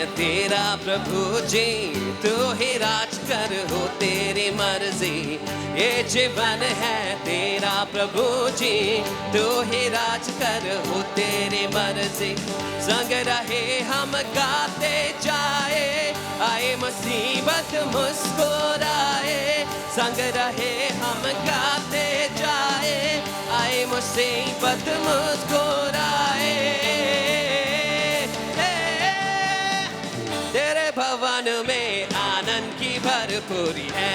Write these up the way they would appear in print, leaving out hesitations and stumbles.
तेरा प्रभु जी, तू ही राज कर हो तेरी मर्जी। ये जीवन है तेरा प्रभु जी, तू ही राज कर हो तेरी मर्जी। संग रहे हम गाते जाए, आए मुसीबत मुस्कुराए। संग रहे हम गाते जाए, आए मुसीबत मुस्कुराए। तेरे भवन में आनंद की भरपूरी है।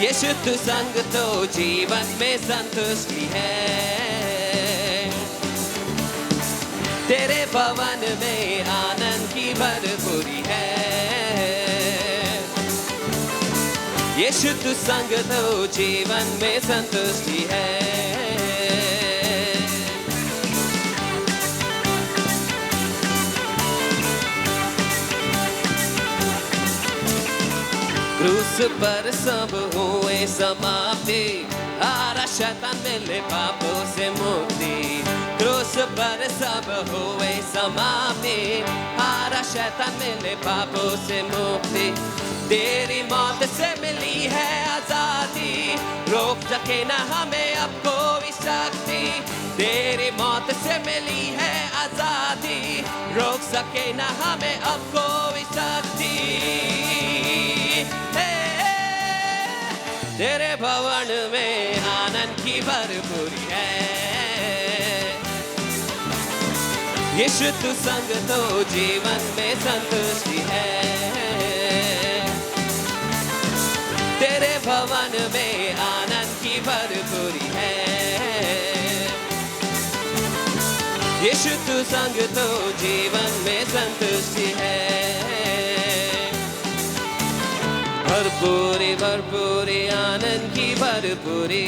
यीशु तू संग तो जीवन में संतुष्टि है। तेरे भवन में आनंद की भरपूरी है। यीशु तू संग तो जीवन में संतुष्टि है। क्रूस पर सब हुए समाप्ति, हारा शैतान मिले पापों से मुक्ति। क्रूस पर सब हुए समाप्ति, हारा शैतान मिले पापों से मुक्ति। तेरी मौत से मिली है आजादी, रोक सके ना हमें अब कोई शक्ति। तेरी मौत से मिली है आजादी, रोक सके ना हमें अब कोई शक्ति। तेरे भवन में आनंद की भरपूरी है। यीशु तू संग तो जीवन में संतुष्टि है। तेरे भवन में आनंद की भरपूरी है। यीशु तू संग तो जीवन में संतुष्टि है। भरपूरी भरपूरी आनंद की भरपूरी,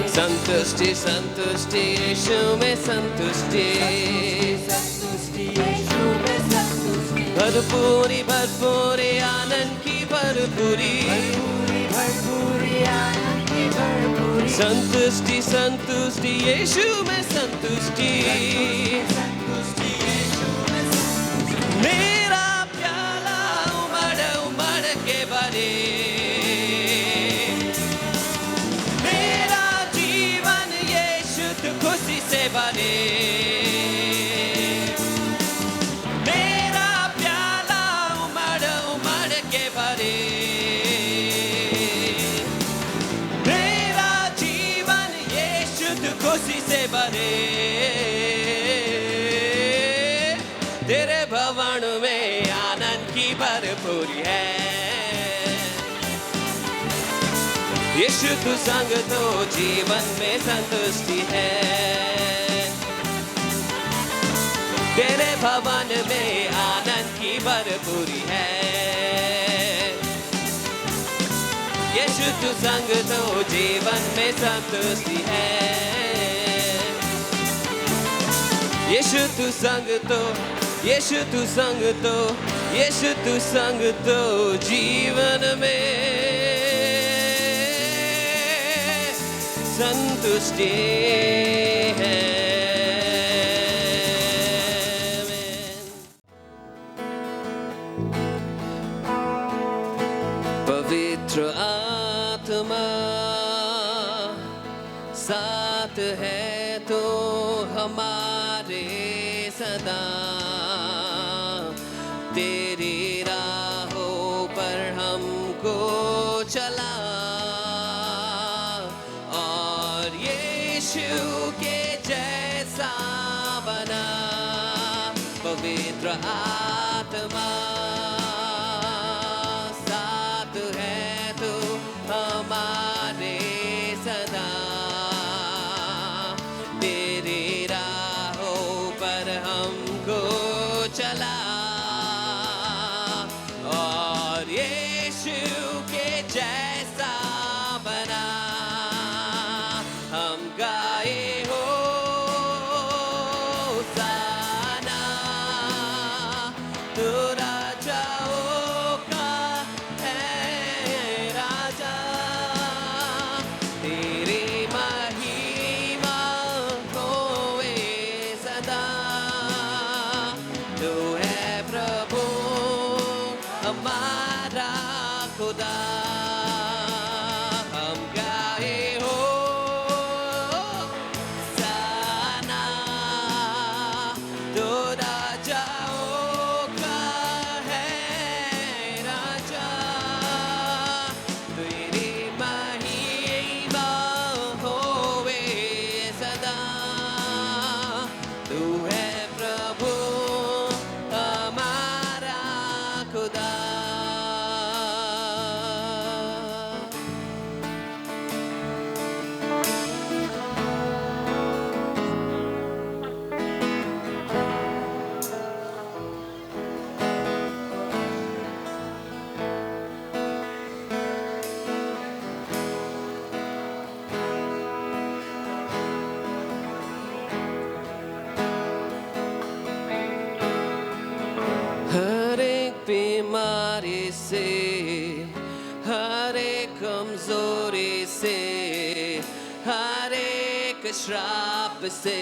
संतुष्टि संतुष्टि यीशु में संतुष्टि। भरपूरी भरपूरी आनंद की भरपूरी, संतुष्टि संतुष्टि यीशु में संतुष्टि। मेरा प्याला उमड़ उमड़ के भरे, मेरा जीवन यीशु तू खुशी से भरे। मेरा प्याला उमड़ उमड़ के भरे, मेरा जीवन यीशु तू खुशी से भरे। तेरे भवन में आनंद की भरपूरी है। यीशु तू संग तो जीवन में संतुष्टि है। तेरे भवन में आनंद की भरपूरी है। यीशु तू संग तो जीवन में संतुष्टि है। यीशु तू संग तो, यीशु तू संग तो, यीशु तू संग तो जीवन में संतुष्टि है। पवित्र आत्मा साथ है तो हमारे सदा, तेरी राहों पर हमको चला। और यीशु के जैसा बना। पवित्र आत्मा साथ है तो हमारे सदा, तेरी राहों पर हमको चला। और यीशु के जैसा बना। हम गाए हो साना, तू राजाओं का है राजा। तेरी महिमा को बीमारी से, हर एक कमजोरी से, हर एक श्राप से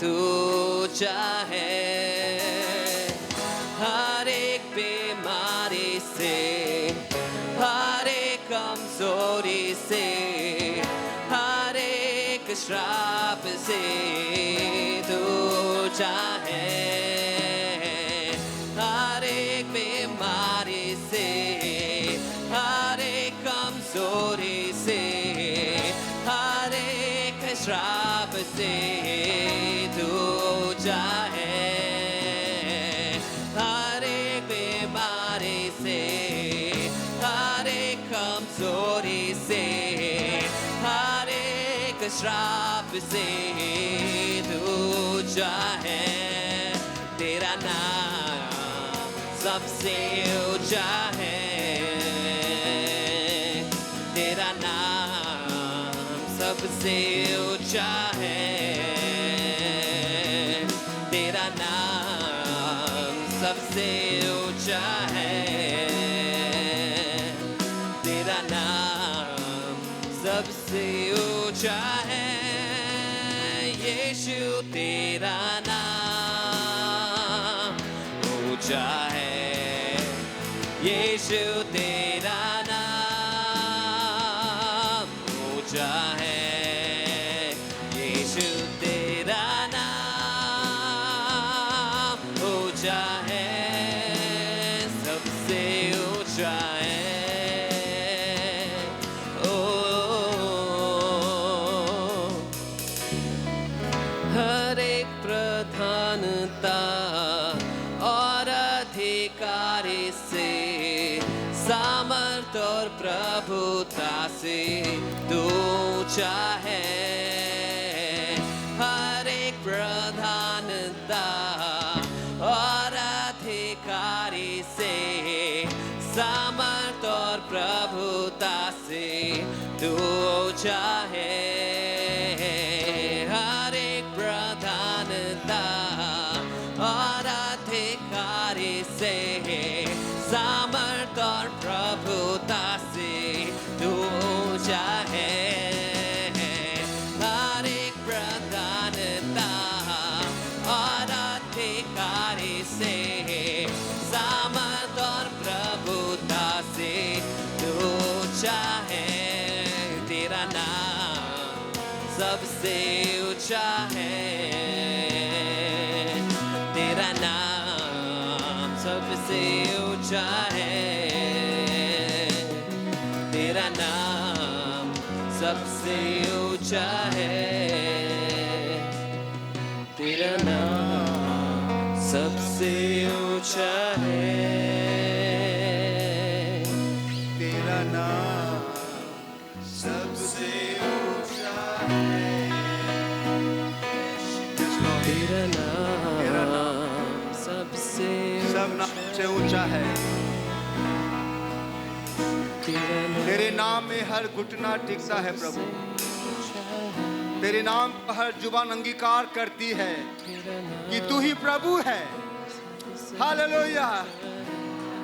तू चाहे, हर एक बीमारी से, हर एक कमजोरी से, हर एक श्राप से तू चाहे, हर एक बीमारी से, हर एक कमजोरी से, हर एक श्राप से तू चाहे, हर एक बीमारी से, हर एक कमजोरी से, हर एक श्राप से तू चाहे, तेरा नाम सबसे ऊंचा है, तेरा नाम सबसे ऊंचा है, तेरा नाम सबसे ऊंचा है, तेरा नाम सबसे ऊंचा है, यीशु तेरा नाम ऊंचा है, यीशु तेरा नाम ऊंचा है, यीशु तेरा नाम ऊंचा है, सबसे ऊंचा है, ओ हर एक प्रधानता और अधिकारी से, सामर्थ और प्रभुता से तू ऊंचा है, हर एक प्रधानता और अधिकारी से, सामर्थ और प्रभुता से तू ऊंचा है, हर एक प्रधानता और अधिकारी से, सामर्थ और प्रभुता से तू ऊंचा है, हर एक प्रधानता और अधिकारी से, सामर्थ और प्रभुता से तू ऊंचा है, तेरा नाम सबसे ऊंचा है, तेरा नाम सबसे ऊंचा है, तेरा नाम सबसे ऊंचा है, तेरा नाम सबसे ऊंचा है, तेरा नाम सबसे ऊंचा है, तेरा नाम सबसे सब नाम से ऊंचा है, तेरे नाम में हर घुटना टिकता है प्रभु, तेरे नाम पर हर जुबान अंगीकार करती है कि तू ही प्रभु है, हालेलुया,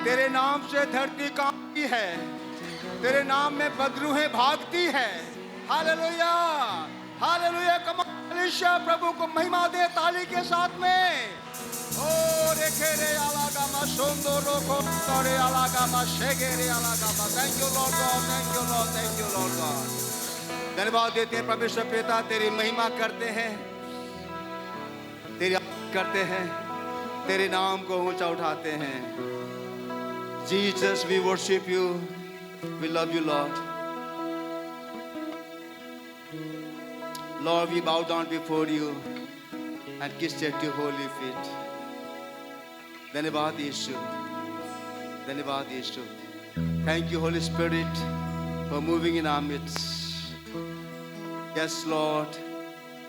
तेरे नाम से धरती कांपती है, तेरे नाम में बदरूहें भागती है, हालेलुया, हालेलुया, कमालिशा प्रभु को महिमा दे ताली के साथ में, ओ रेखे रे आलागा मा सोंदो रोको तोरे आलागा मा शेगे रे आलागा मा, thank you Lord God, thank you Lord, thank you Lord God, धन्यवाद देते हैं परमेश्वर पिता, तेरी महिमा करते हैं, तेरी करते हैं, तेरे नाम को ऊंचा उठाते हैं, Jesus we worship you, we love you Lord, Lord we bow down before you and kiss at your holy feet. धन्यवाद यीशु, धन्यवाद यीशु, thank you Holy Spirit for moving in our midst. Yes Lord,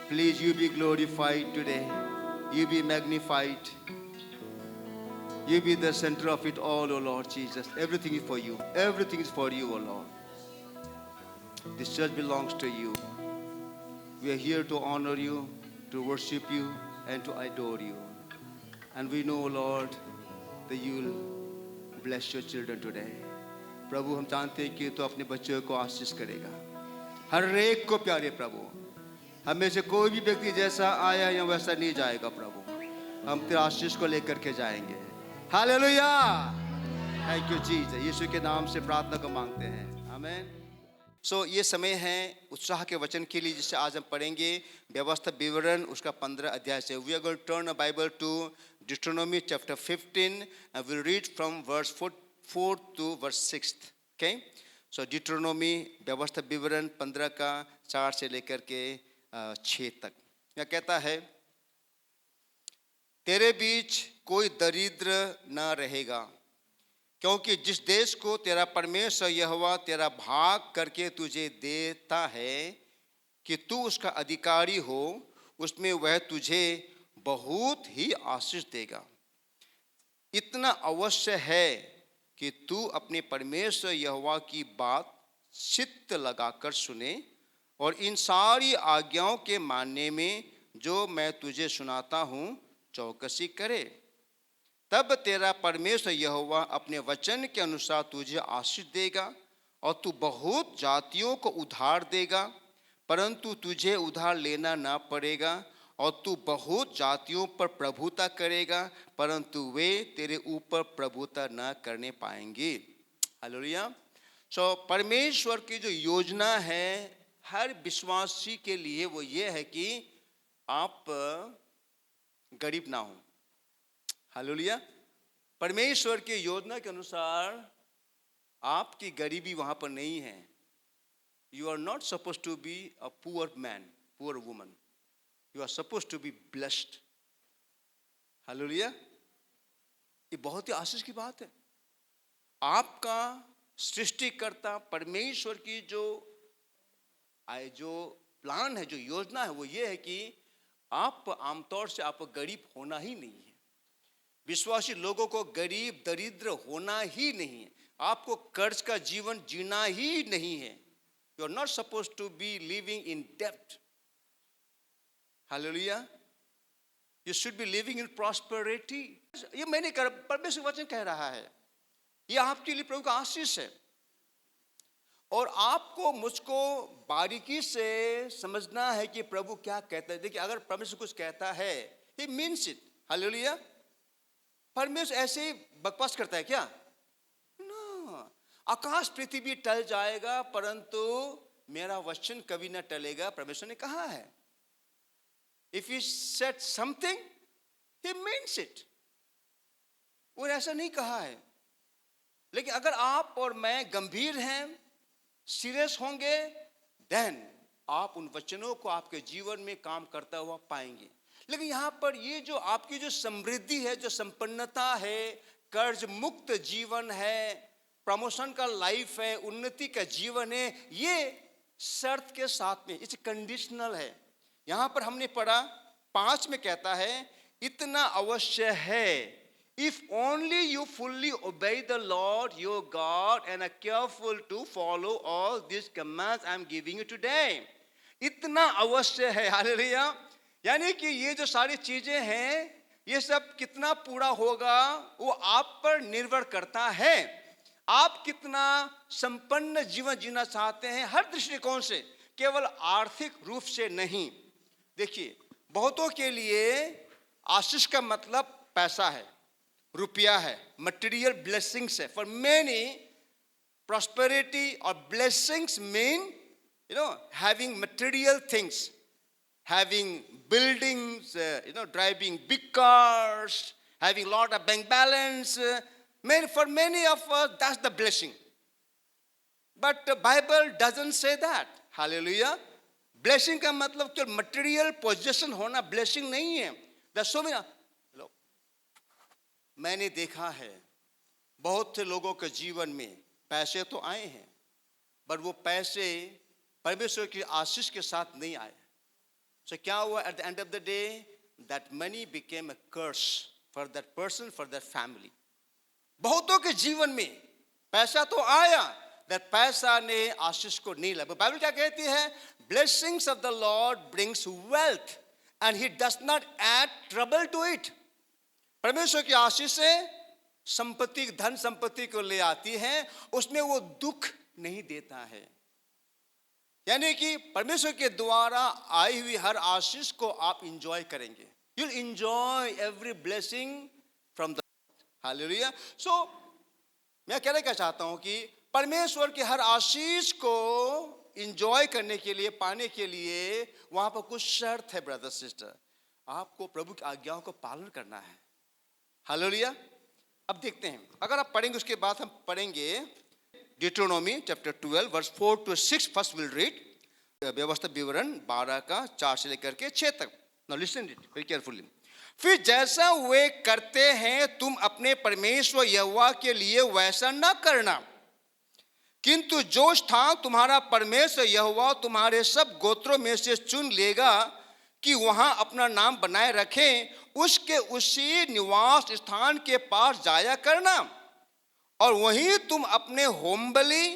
please you be glorified today, you be magnified, you be the center of it all, O Lord Jesus. Everything is for you, everything is for you, O Lord. This church belongs to you. We are here to honor you, to worship you, and to adore you. And we know, Lord, that you'll bless your children today. प्रभु हम जानते हैं कि तो अपने बच्चों को आशीष करेगा, हर एक को प्यारे प्रभु। हमें से कोई भी व्यक्ति जैसा आया या वैसा नहीं जाएगा प्रभु, हम तेरे आशीष को लेकर के जाएंगे। Hallelujah, thank you Jesus. यीशु के नाम से प्रार्थना को मांगते हैं, आमीन। ये समय है उत्साह के वचन के लिए, जिसे आज हम पढ़ेंगे व्यवस्था विवरण उसका 15 अध्याय से। We are going to turn a Bible to Deuteronomy chapter 15 and we'll read from verse 4 to verse 6. Okay? So Deuteronomy व्यवस्था विवरण 15 का 4 से लेकर के 6 तक। यह कहता है, तेरे बीच कोई दरिद्र न रहेगा, क्योंकि जिस देश को तेरा परमेश्वर यहोवा तेरा भाग करके तुझे देता है कि तू उसका अधिकारी हो, उसमें वह तुझे बहुत ही आशीष देगा। इतना अवश्य है कि तू अपने परमेश्वर यहोवा की बात चित्त लगाकर सुने और इन सारी आज्ञाओं के मानने में जो मैं तुझे सुनाता हूँ चौकसी करे। तब तेरा परमेश्वर यहोवा अपने वचन के अनुसार तुझे आशीष देगा और तू बहुत जातियों को उधार देगा, परंतु तुझे उधार लेना ना पड़ेगा, और तू बहुत जातियों पर प्रभुता करेगा, परंतु वे तेरे ऊपर प्रभुता न करने पाएंगे। हालेलुया। परमेश्वर की जो योजना है हर विश्वासी के लिए वो ये है कि आप गरीब ना हो। हालेलुया। परमेश्वर की योजना के अनुसार आपकी गरीबी वहां पर नहीं है। You are not suppose to be a poor man, poor woman. You are supposed to be blessed. Hallelujah. ये बहुत ही आशीष की बात है। आपका सृष्टिकर्ता परमेश्वर की जो प्लान है, जो योजना है, वो ये है कि आप आमतौर से आप गरीब होना ही नहीं है। विश्वासी लोगों को गरीब दरिद्र होना ही नहीं है। आपको कर्ज का जीवन जीना ही नहीं है। You are not supposed to be living in debt. Hallelujah. You should be living in prosperity. ये मैंने कर, परमेश्वर वचन कह रहा है, ये आपके लिए प्रभु का आशीष है। और आपको मुझको बारीकी से समझना है कि प्रभु क्या कहता है। देखिए, अगर परमेश्वर कुछ कहता है, he means it. हालेलुया। परमेश्वर ऐसे ही बकवास करता है क्या? ना। आकाश पृथ्वी टल जाएगा परंतु मेरा वचन कभी ना टलेगा, परमेश्वर ने कहा है। If he said something, he means it. और ऐसा नहीं कहा है। लेकिन अगर आप और मैं गंभीर हैं, सीरियस होंगे, then आप उन वचनों को आपके जीवन में काम करता हुआ पाएंगे। लेकिन यहाँ पर ये जो आपकी जो समृद्धि है, जो संपन्नता है, कर्ज मुक्त जीवन है, प्रमोशन का लाइफ है, उन्नति का जीवन है, ये शर्त के साथ में, इट्स कंडीशनल है। यहां पर हमने पढ़ा 5 में कहता है, इतना अवश्य है, if only you fully obey the Lord your God and are careful to follow all these commands I am giving you today. इतना अवश्य है। हालेलुया। यानी कि ये जो सारी चीजें हैं, ये सब कितना पूरा होगा वो आप पर निर्भर करता है। आप कितना संपन्न जीवन जीना चाहते हैं, हर दृष्टिकोण से, केवल आर्थिक रूप से नहीं। देखिए, बहुतों के लिए आशीष का मतलब पैसा है, रुपया है, मटेरियल ब्लेसिंग्स है। फॉर मेनी प्रॉस्पेरिटी और blessings mean having material things, having buildings, driving big cars, having lot of bank balance. For many of us, that's the blessing. But the Bible doesn't say that. Hallelujah. Blessing का मतलब केवल material possession होना blessing नहीं है. There's so many. मैंने देखा है बहुत से लोगों के जीवन में पैसे तो आए हैं, पर वो पैसे परमेश्वर की आशीष के साथ नहीं आए. So क्या हुआ? At the end of the day, that money became a curse for that person, for that family. बहुतों के जीवन में पैसा तो आया, that पैसा ने आशीष को नहीं लाया. बाइबल क्या कहती है? Blessings of the Lord brings wealth, and He does not add trouble to it. परमेश्वर की आशीष से संपत्ति, धन संपत्ति को ले आती है, उसमें वो दुख नहीं देता है। यानी कि परमेश्वर के द्वारा आई हुई हर आशीष को आप इंजॉय करेंगे। You will enjoy every blessing from the hallelujah. So मैं कहना क्या चाहता हूं कि परमेश्वर की हर आशीष को इंजॉय करने के लिए, पाने के लिए वहां पर कुछ शर्त है ब्रदर सिस्टर। आपको प्रभु की आज्ञाओं को पालन करना है। हालेलुया। अब देखते हैं, अगर आप पढ़ेंगे उसके बाद हम पढ़ेंगे Deuteronomy chapter 12 verse 4 to 6। First will read व्यवस्था विवरण 12 का 4 से लेकर के 6 तक। Now listen it very carefully. फिर जैसा वे करते हैं तुम अपने परमेश्वर यहोवा के लिए वैसा न करना, किंतु जो स्थान तुम्हारा परमेश्वर यहोवा तुम्हारे सब गोत्रों में से चुन लेगा कि वहां अपना नाम बनाए रखें, उसके उसी निवास स्थान के पास जाया करना, और वहीं तुम अपने होम बलि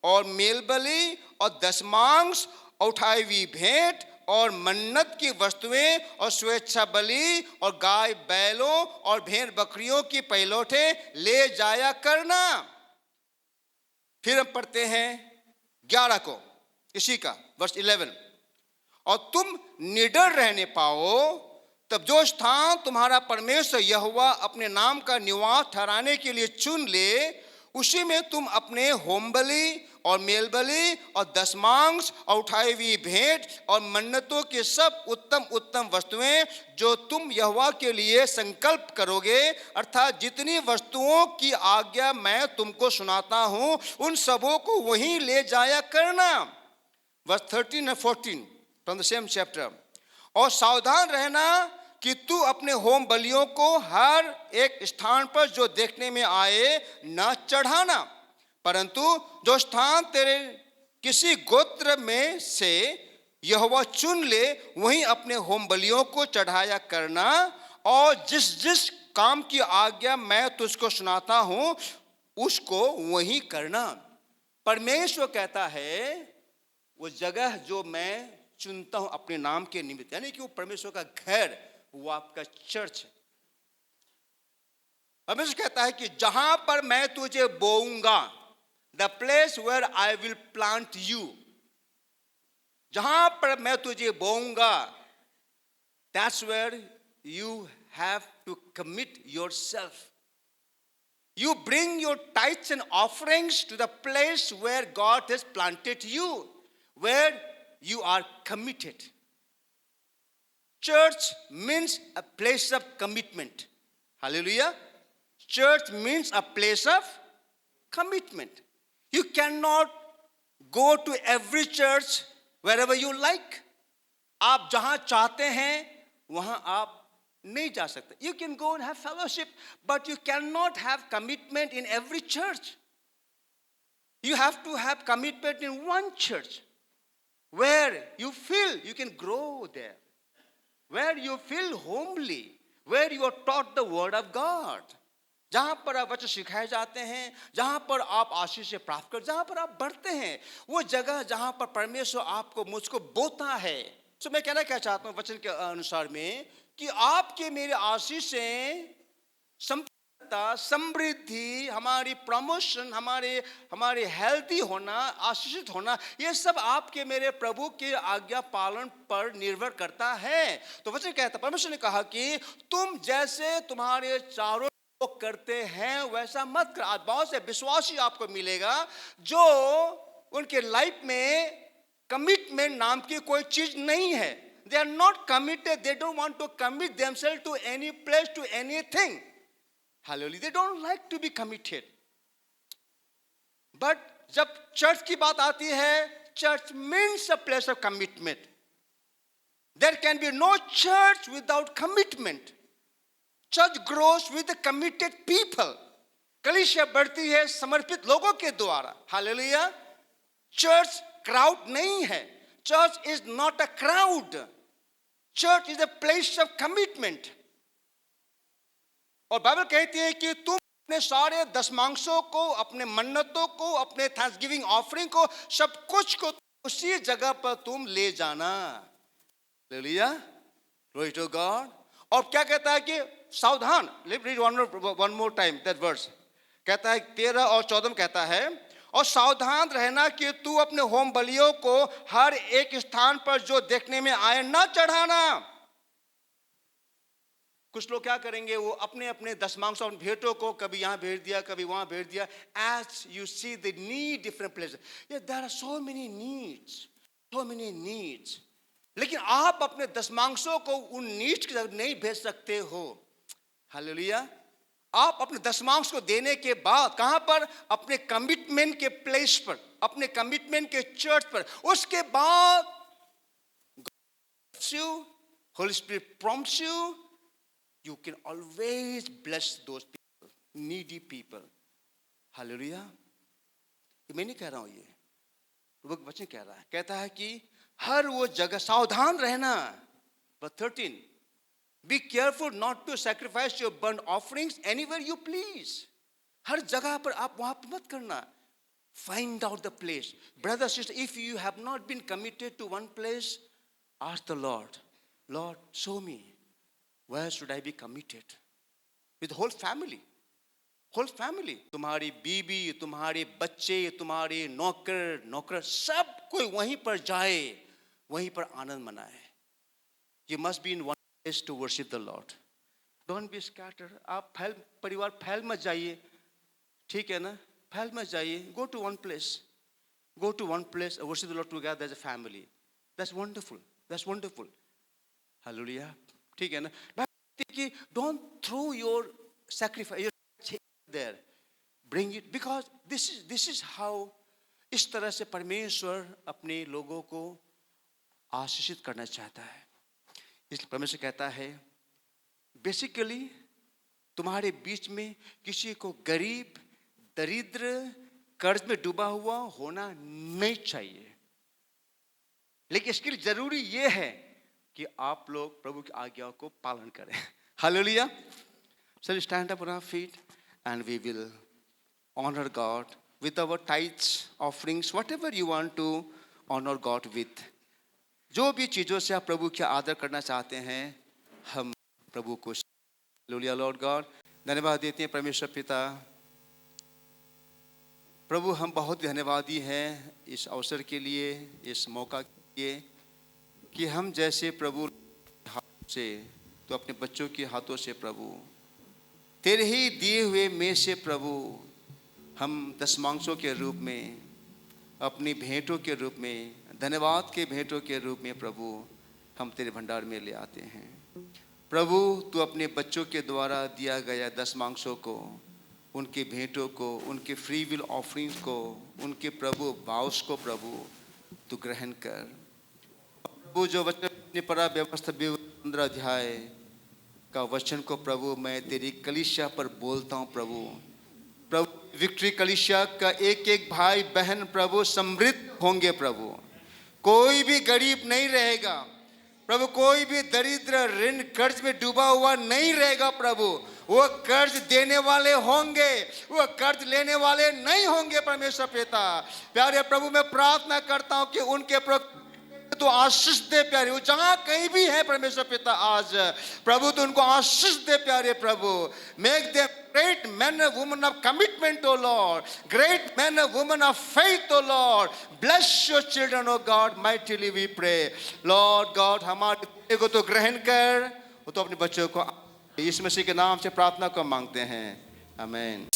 और मेल बलि और दशमांश और उठाई हुई भेंट और मन्नत की वस्तुएं और स्वेच्छा बलि और गाय बैलों और भेड़ बकरियों की पहिलौठें ले जाया करना। फिर हम पढ़ते हैं 11 को, इसी का वर्स 11। और तुम निडर रहने पाओ, तब जो स्थान तुम्हारा परमेश्वर यहोवा अपने नाम का निवास ठहराने के लिए चुन ले, उसी में तुम अपने होम बलि और मेल बलि और दशमांश और उठाई हुई भेंट और मन्नतों की सब उत्तम उत्तम वस्तुएं जो तुम यहोवा के लिए संकल्प करोगे, अर्थात जितनी वस्तुओं की आज्ञा मैं तुमको सुनाता हूं, उन सबों को वहीं ले जाया करना। Verse 13 and 14 from the same chapter. और सावधान रहना कि तू अपने होम बलियों को हर एक स्थान पर जो देखने में आए न चढ़ाना, परंतु जो स्थान तेरे किसी गोत्र में से यहोवा चुन ले, वहीं अपने होम बलियों को चढ़ाया करना, और जिस जिस काम की आज्ञा मैं तुझको सुनाता हूं उसको वहीं करना। परमेश्वर कहता है वो जगह जो मैं चुनता हूं अपने नाम के निमित्त, यानी कि वो परमेश्वर का घर, वो आपका चर्च है। परमेश्वर कहता है कि जहां पर मैं तुझे बोऊंगा, the place where I will plant you, जहां पर मैं तुझे बोऊंगा, that's where you have to commit yourself. You bring your tithes and offerings to the place where God has planted you, where you are committed. Church means a place of commitment. Hallelujah. Church means a place of commitment. You cannot go to every church wherever you like. आप जहां चाहते हैं वहां आप नहीं जा सकते। You can go and have fellowship, but you cannot have commitment in every church. You have to have commitment in one church where you feel you can grow there, where you feel homely, where you are taught the word of God. जहां पर आप वचन सिखाए जाते हैं, जहां पर आप आशीष से प्राप्त कर, जहां पर आप बढ़ते हैं, वो जगह जहां पर परमेश्वर आपको मुझको बोता है। तो मैं कहना क्या चाहता हूं वचन के अनुसार में कि आपके मेरे आशीषें, संपन्नता, समृद्धि, हमारी प्रमोशन, हमारे हेल्थी होना, आशीषित होना, ये सब आपके मेरे प्रभु के आज्ञा पालन पर निर्भर करता है। तो वचन कहता, परमेश्वर ने कहा कि तुम जैसे तुम्हारे चारों लोग करते हैं वैसा मत कर। आज बहुत से विश्वासी आपको मिलेगा जो उनके लाइफ में कमिटमेंट नाम की कोई चीज नहीं है। They are not committed. They don't want to commit themselves to any place, to anything. Hallelujah. They don't like to be committed. But जब चर्च की बात आती है, church means a place of commitment. There can be no church without commitment. Church grows with the committed people. कलीसिया बढ़ती है समर्पित लोगों के द्वारा। Hallelujah. Church crowd नहीं है. Church is not a crowd. Church is a place of commitment. और बाइबल कहती है कि तुम अपने सारे दशमांशों को, अपने मन्नतों को, अपने थैंक्सगिविंग ऑफरिंग को, सब कुछ को उसी जगह पर तुम ले जाना। Hallelujah, glory to God. और क्या कहता है कि सावधान, read one more time that verse. कहता है 13 और 14 में कहता है, और सावधान रहना कि तू अपने होम बलियों को हर एक स्थान पर जो देखने में आए न चढ़ाना। कुछ लोग क्या करेंगे, वो अपने अपने दशमांश और भेंटों को कभी यहाँ भेज दिया, कभी वहां भेज दिया. As you see the need different places. Yeah, there are so many needs, so many needs. लेकिन आप अपने दशमांशों को उन नीड्स की तरफ नहीं भेज सकते हो. हालेलुया. आप अपने दशमांश को देने के बाद कहां पर? अपने कमिटमेंट के प्लेस पर, अपने कमिटमेंट के चर्च पर. उसके बाद you, Holy Spirit prompts you, you can always bless those people, needy people. Hallelujah. मैं नहीं कह रहा हूं, ये प्रभु का वचन कह रहा है. कहता है कि हर वो जगह सावधान रहना. Verse 13, be careful not to sacrifice your burnt offerings anywhere you please. हर जगह पर आप वहां पर मत करना. Find out the place. Brother, sister, if you have not been committed to one place, ask the Lord, Lord, show me, where should I be committed? With the whole family. Whole family. तुम्हारी बीबी, तुम्हारे बच्चे, तुम्हारे नौकर, नौकर, सब कोई वहीं पर जाए, वहीं पर आनंद मनाए. You must be in one place to worship the Lord. Don't be scattered. आप फैल, परिवार फैल मत जाइए. ठीक है ना? फैल मत जाइए. Go to one place. Go to one place and worship the Lord together as a family. That's wonderful. That's wonderful. Hallelujah. ठीक है ना? कि don't throw your sacrifice, your there. Bring it, because this is how, इस तरह से परमेश्वर अपने लोगों को आशीषित करना चाहता है. इसलिए परमेश्वर कहता है, बेसिकली तुम्हारे बीच में किसी को गरीब, दरिद्र, कर्ज में डूबा हुआ होना नहीं चाहिए. लेकिन इसके लिए जरूरी यह है कि आप लोग प्रभु की आज्ञाओं को पालन करें. Hallelujah. So stand up on our feet and we will honor God with our tithes, offerings, whatever you want to honor God with. जो भी चीजों से आप प्रभु के आदर करना चाहते हैं, हम प्रभु को. हालेलुया. लॉर्ड गॉड, धन्यवाद देते हैं परमेश्वर पिता. प्रभु, हम बहुत धन्यवादी हैं इस अवसर के लिए, इस मौका के लिए कि हम जैसे प्रभु हाथों से, तो अपने बच्चों के हाथों से प्रभु तेरे ही दिए हुए में से प्रभु हम दशमांशों के रूप में, अपनी भेंटों के रूप में, धन्यवाद के भेंटों के रूप में प्रभु हम तेरे भंडार में ले आते हैं. प्रभु, तू अपने बच्चों के द्वारा दिया गया दशमांशों को, उनके भेंटों को, उनके फ्री विल ऑफरिंग्स को, उनके प्रभु भावस को प्रभु तू ग्रहण कर. प्रभु, जो वचन अपने परा व्यवस्था 15 अध्याय का वचन को प्रभु मैं तेरी कलीसिया पर बोलता हूँ प्रभु. प्रभु, विक्ट्री कलीसिया का एक एक भाई बहन प्रभु समृद्ध होंगे प्रभु. कोई भी गरीब नहीं रहेगा प्रभु. कोई भी दरिद्र, ऋण, कर्ज में डूबा हुआ नहीं रहेगा प्रभु. वो कर्ज देने वाले होंगे, वो कर्ज लेने वाले नहीं होंगे. परमेश्वर पिता, प्यारे प्रभु, मैं प्रार्थना करता हूँ कि उनके तो आशीष दे प्यारे. वो जहां कहीं भी है परमेश्वर पिता, आज प्रभु तो उनको आशीष दे प्यारे प्रभु. Make them great men and women of commitment, O Lord. Great men and women of faith, O Lord. Bless your children, O God. Mightily we pray. Lord God, हमारे को तो ग्रहण कर, वो तो अपने बच्चों को यीशु मसीह के नाम से प्रार्थना को मांगते हैं. आमीन.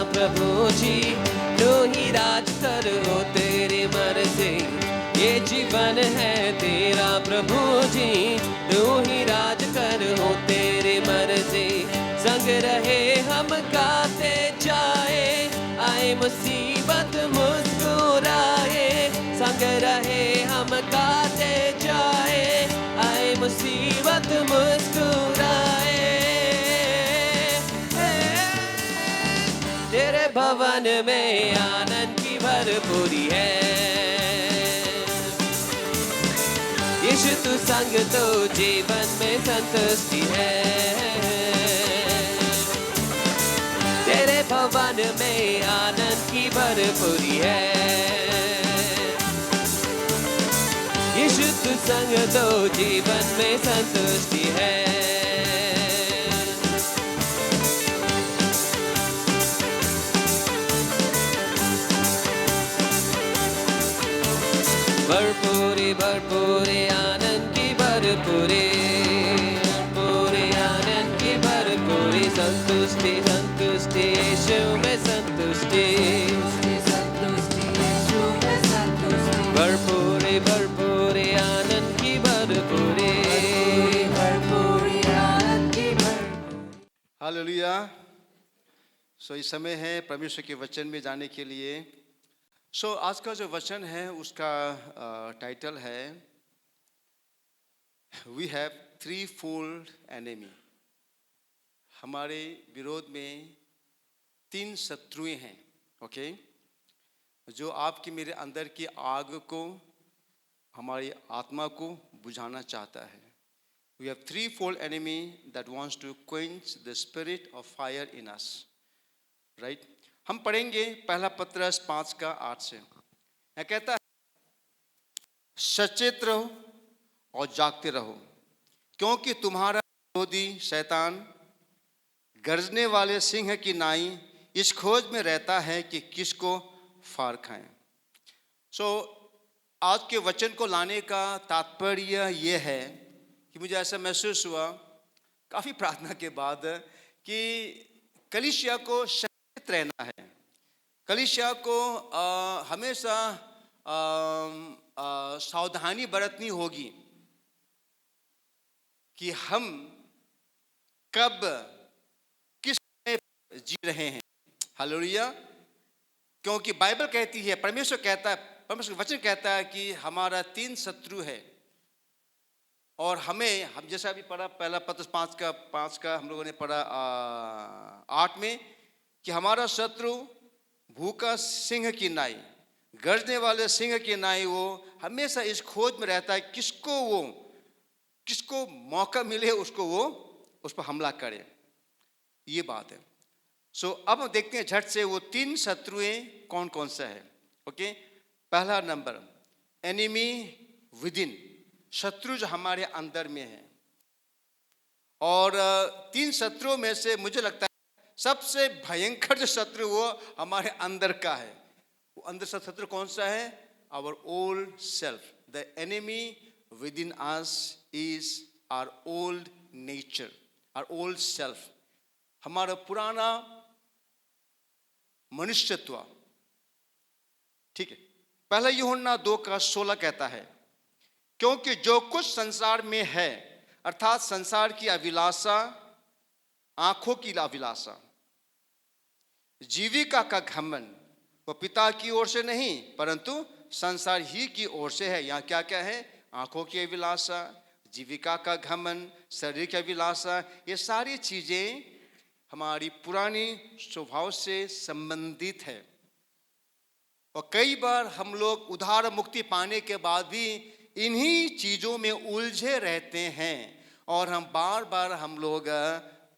प्रभु जी, तू ही राज करो तेरे मर्जी. ये जीवन है तेरा प्रभु जी, तू ही राज करो तेरे मर्जी. संग रहे हम गाते जाए, आए मुसीबत मुस्कुराए. संग रहे हम गाते जाए, आए मुसीबत मुस्कुराए. तेरे भवन में आनंद की भरपूरी है. यीशु तू संग तो जीवन में संतुष्टि है, तेरे भवन में आनंद की भरपूरी है। यीशु तू संग तो जीवन में संतुष्टि है। भरपूरी भरपूरी आनंद की भरपूरी, भरपूरी आनंद की भरपूरी, संतुष्टि संतुष्टि यीशु में संतुष्टि, संतुष्टि यीशु में संतुष्टि, भरपूरी भरपूरी आनंद की भरपूरी, भरपूरी आनंद की भरपूरी। हालेलुया। सो इस समय है परमेश्वर के वचन में जाने के लिए। आज का जो वचन है उसका टाइटल है we have three fold enemy. हमारे विरोध में तीन शत्रुएं हैं, ओके, जो आपकी मेरे अंदर की आग को, हमारी आत्मा को बुझाना चाहता है। We have three fold enemy that wants to quench the spirit of fire in us, right. हम पढ़ेंगे पहला पत्रस 5:8 से। यह कहता है, सचेत रहो और जागते रहो, क्योंकि तुम्हारा विरोधी शैतान गरजने वाले सिंह की नाई इस खोज में रहता है कि किसको फाड़ खाए। आज के वचन को लाने का तात्पर्य यह है कि मुझे ऐसा महसूस हुआ काफ़ी प्रार्थना के बाद कि कलीसिया को सचेत रहना है। कलीसिया को हमेशा सावधानी बरतनी होगी कि हम कब किस में जी रहे हैं। हालेलुया। क्योंकि बाइबल कहती है, परमेश्वर कहता है, परमेश्वर वचन कहता है कि हमारा तीन शत्रु है। और हम जैसा अभी पढ़ा पहला पत्रस 5 का हम लोगों ने पढ़ा 8 में कि हमारा शत्रु भूखा सिंह की नाई, गरजने वाले सिंह की नाई, वो हमेशा इस खोज में रहता है किसको मौका मिले उसको वो उस पर हमला करे। ये बात है। अब हम देखते हैं झट से वो तीन शत्रुएं कौन कौन सा है। ओके, पहला नंबर एनिमी विदिन, शत्रु जो हमारे अंदर में है। और तीन शत्रुओं में से मुझे लगता है सबसे भयंकर जो शत्रु वो हमारे अंदर का है। वो अंदर से शत्रु कौन सा है? Our old self. The enemy with in us is our old nature, our old self, हमारा पुराना मनुष्यत्व। ठीक है। पहला यूहन्ना 2:16 कहता है, क्योंकि जो कुछ संसार में है, अर्थात संसार की अभिलाषा, आंखों की अभिलाषा, जीविका का घमंड, वो पिता की ओर से नहीं परंतु संसार ही की ओर से है। यहाँ क्या क्या है? आंखों की अभिलाषा, जीविका का घमंड, शरीर की अभिलाषा। ये सारी चीजें हमारी पुरानी स्वभाव से संबंधित है। और कई बार हम लोग उद्धार मुक्ति पाने के बाद भी इन्हीं चीजों में उलझे रहते हैं और हम बार बार हम लोग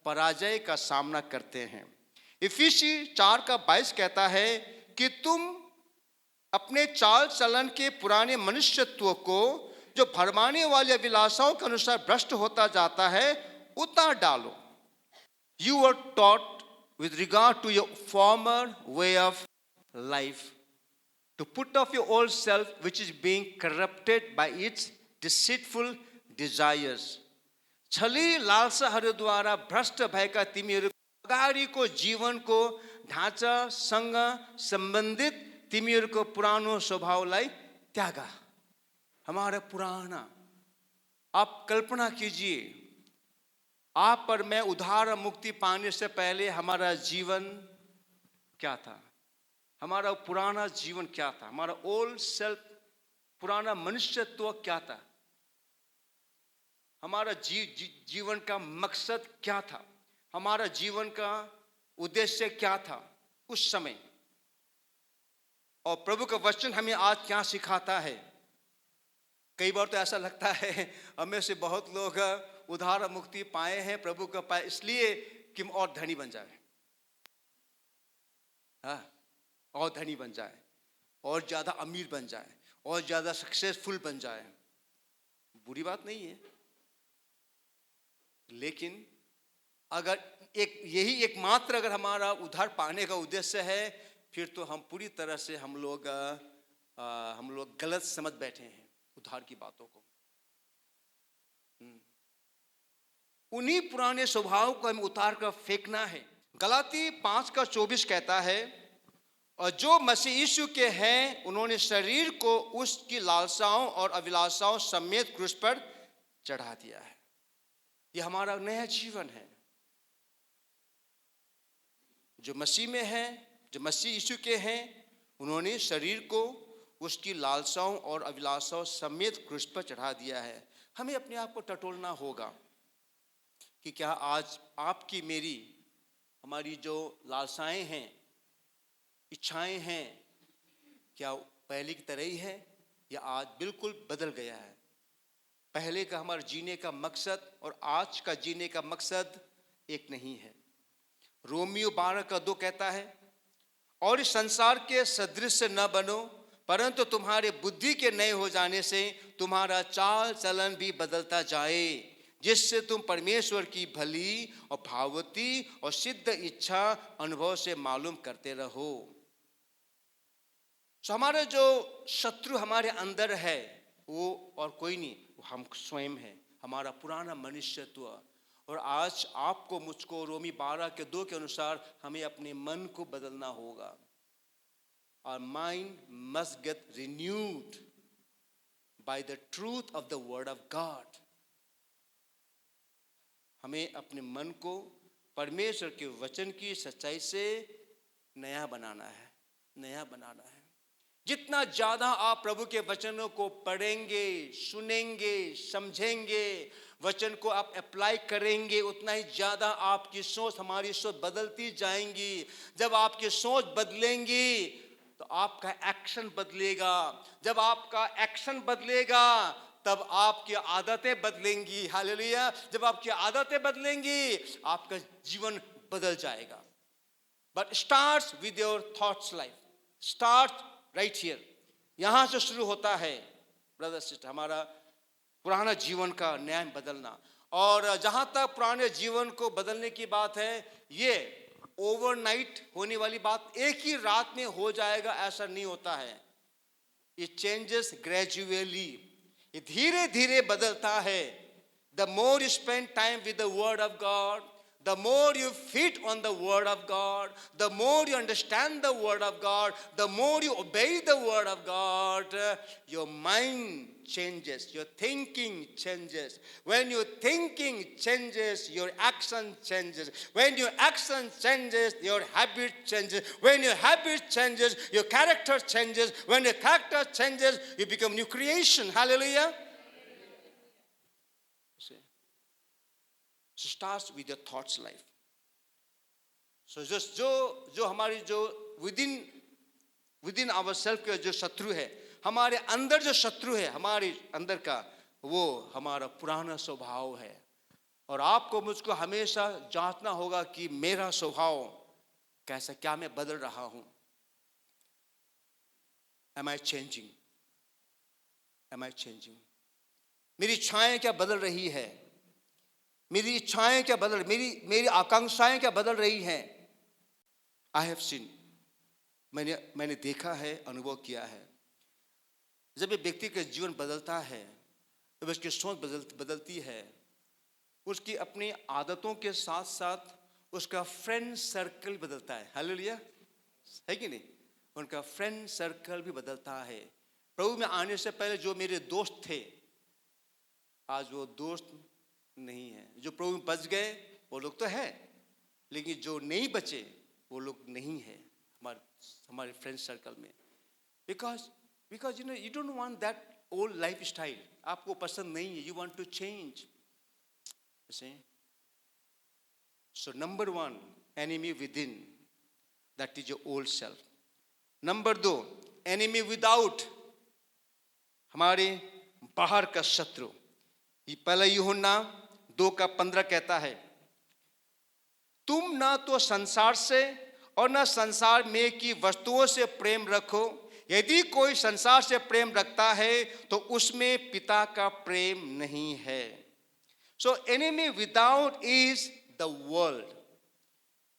पराजय का सामना करते हैं। इफिसी 4:22 कहता है कि तुम अपने चाल चलन के पुराने मनुष्यत्व को, जो भरमाने वाली अभिलाषाओं के अनुसार भ्रष्ट होता जाता है, उतार डालो। You were taught with regard to your former way of life to put off your old self, which is being corrupted by its deceitful desires. छली लालसाहरू द्वारा भ्रष्ट भएका तिमीहरू अगाडिको जीवनको ढाँचासँग सम्बन्धित तिमीहरूको पुरानो स्वभावलाई त्याग। हमारा पुराना, आप कल्पना कीजिए, आप पर मैं उद्धार मुक्ति पाने से पहले हमारा जीवन क्या था? हमारा पुराना जीवन क्या था? हमारा ओल्ड सेल्फ, पुराना मनुष्यत्व क्या था? हमारा जीवन का मकसद क्या था? हमारा जीवन का उद्देश्य क्या था उस समय? और प्रभु का वचन हमें आज क्या सिखाता है? कई बार तो ऐसा लगता है हमें से बहुत लोग उधार मुक्ति पाए हैं, प्रभु का पाए, इसलिए कि हम और धनी बन जाए। हाँ, और धनी बन जाए, और ज़्यादा अमीर बन जाए, और ज़्यादा सक्सेसफुल बन जाए। बुरी बात नहीं है, लेकिन अगर यही एकमात्र अगर हमारा उद्धार पाने का उद्देश्य है, फिर तो हम पूरी तरह से हम लोग गलत समझ बैठे हैं उद्धार की बातों को। उन्हीं पुराने स्वभाव को हमें उतार कर फेंकना है। गलाती 5:24 कहता है, और जो मसीह यीशु के हैं उन्होंने शरीर को उसकी लालसाओं और अभिलाषाओं समेत क्रूस पर चढ़ा दिया है। यह हमारा नया जीवन है। जो मसीह में है, जो मसीह यीशु के हैं, उन्होंने शरीर को उसकी लालसाओं और अभिलाषाओं समेत क्रूस पर चढ़ा दिया है। हमें अपने आप को टटोलना होगा कि क्या आज आपकी मेरी हमारी जो लालसाएं हैं, इच्छाएं हैं, क्या पहले की तरह ही है या आज बिल्कुल बदल गया है? पहले का हमारा जीने का मकसद और आज का जीने का मकसद एक नहीं है। रोमियो 12:2 कहता है, और इस संसार के सदृश न बनो, परंतु तुम्हारे बुद्धि के नए हो जाने से तुम्हारा चाल चलन भी बदलता जाए, जिससे तुम परमेश्वर की भली और भावती और सिद्ध इच्छा अनुभव से मालूम करते रहो। तो हमारा जो शत्रु हमारे अंदर है वो और कोई नहीं, वो हम स्वयं हैं, हमारा पुराना मनुष्यत्व। और आज आपको मुझको रोमी 12:2 के अनुसार हमें अपने मन को बदलना होगा। Our mind must get renewed by the truth of the word of God. हमें अपने मन को परमेश्वर के वचन की सच्चाई से नया बनाना है, नया बनाना है। जितना ज्यादा आप प्रभु के वचनों को पढ़ेंगे, सुनेंगे, समझेंगे, वचन को आप अप्लाई करेंगे, उतना ही ज्यादा आपकी सोच, हमारी सोच बदलती जाएंगी। जब आपकी सोच बदलेंगी तो आपका एक्शन बदलेगा। जब आपका एक्शन बदलेगा तब आपकी आदतें बदलेंगी। हालेलुया। जब आपकी आदतें बदलेंगी आपका जीवन बदल जाएगा। But starts with your thoughts life, start right here. यहां से शुरू होता है ब्रदर सिस्टर हमारा पुराना जीवन का नया बदलना। और जहां तक पुराने जीवन को बदलने की बात है, ये ओवरनाइट होने वाली बात, एक ही रात में हो जाएगा ऐसा नहीं होता है। इट चेंजेस ग्रेजुअली, ये धीरे धीरे बदलता है। The more you spend time with the word of God, the more you feed on the word of God, the more you understand the word of God, the more you obey the word of God, your mind changes, your thinking changes. When your thinking changes, your action changes. When your action changes, your habit changes. When your habit changes, your character changes. When your character changes, you become new creation. Hallelujah. So starts with your thoughts life. So just जो हमारी जो within ourselves के जो शत्रु है, हमारे अंदर जो शत्रु है हमारे अंदर का, वो हमारा पुराना स्वभाव है। और आपको मुझको हमेशा जांचना होगा कि मेरा स्वभाव कैसा, क्या मैं बदल रहा हूं? Am I changing? Am I changing? मेरी इच्छाएं क्या बदल रही है? मेरी इच्छाएं क्या बदल, मेरी आकांक्षाएं क्या बदल रही हैं? आई हैव सीन, मैंने देखा है, अनुभव किया है। जब एक व्यक्ति का जीवन बदलता है, जब उसकी सोच बदलती है, उसकी अपनी आदतों के साथ साथ उसका फ्रेंड सर्कल बदलता है। हालेलुया, है कि नहीं? उनका फ्रेंड सर्कल भी बदलता है। प्रभु में आने से पहले जो मेरे दोस्त थे, आज वो दोस्त नहीं है। जो प्रभु में बच गए वो लोग तो है, लेकिन जो नहीं बचे वो लोग नहीं है हमारे फ्रेंड सर्कल में। Because you don't want that old lifestyle. आपको पसंद नहीं है, you want to change. You see? So number 1, enemy within, that is your old self. Number 2, enemy without, हमारे बाहर का शत्रु। ये पहला यूहन्ना 2:15 कहता है, तुम ना तो संसार से और ना संसार में की वस्तुओं से प्रेम रखो। यदि कोई संसार से प्रेम रखता है तो उसमें पिता का प्रेम नहीं है। So enemy without is the world.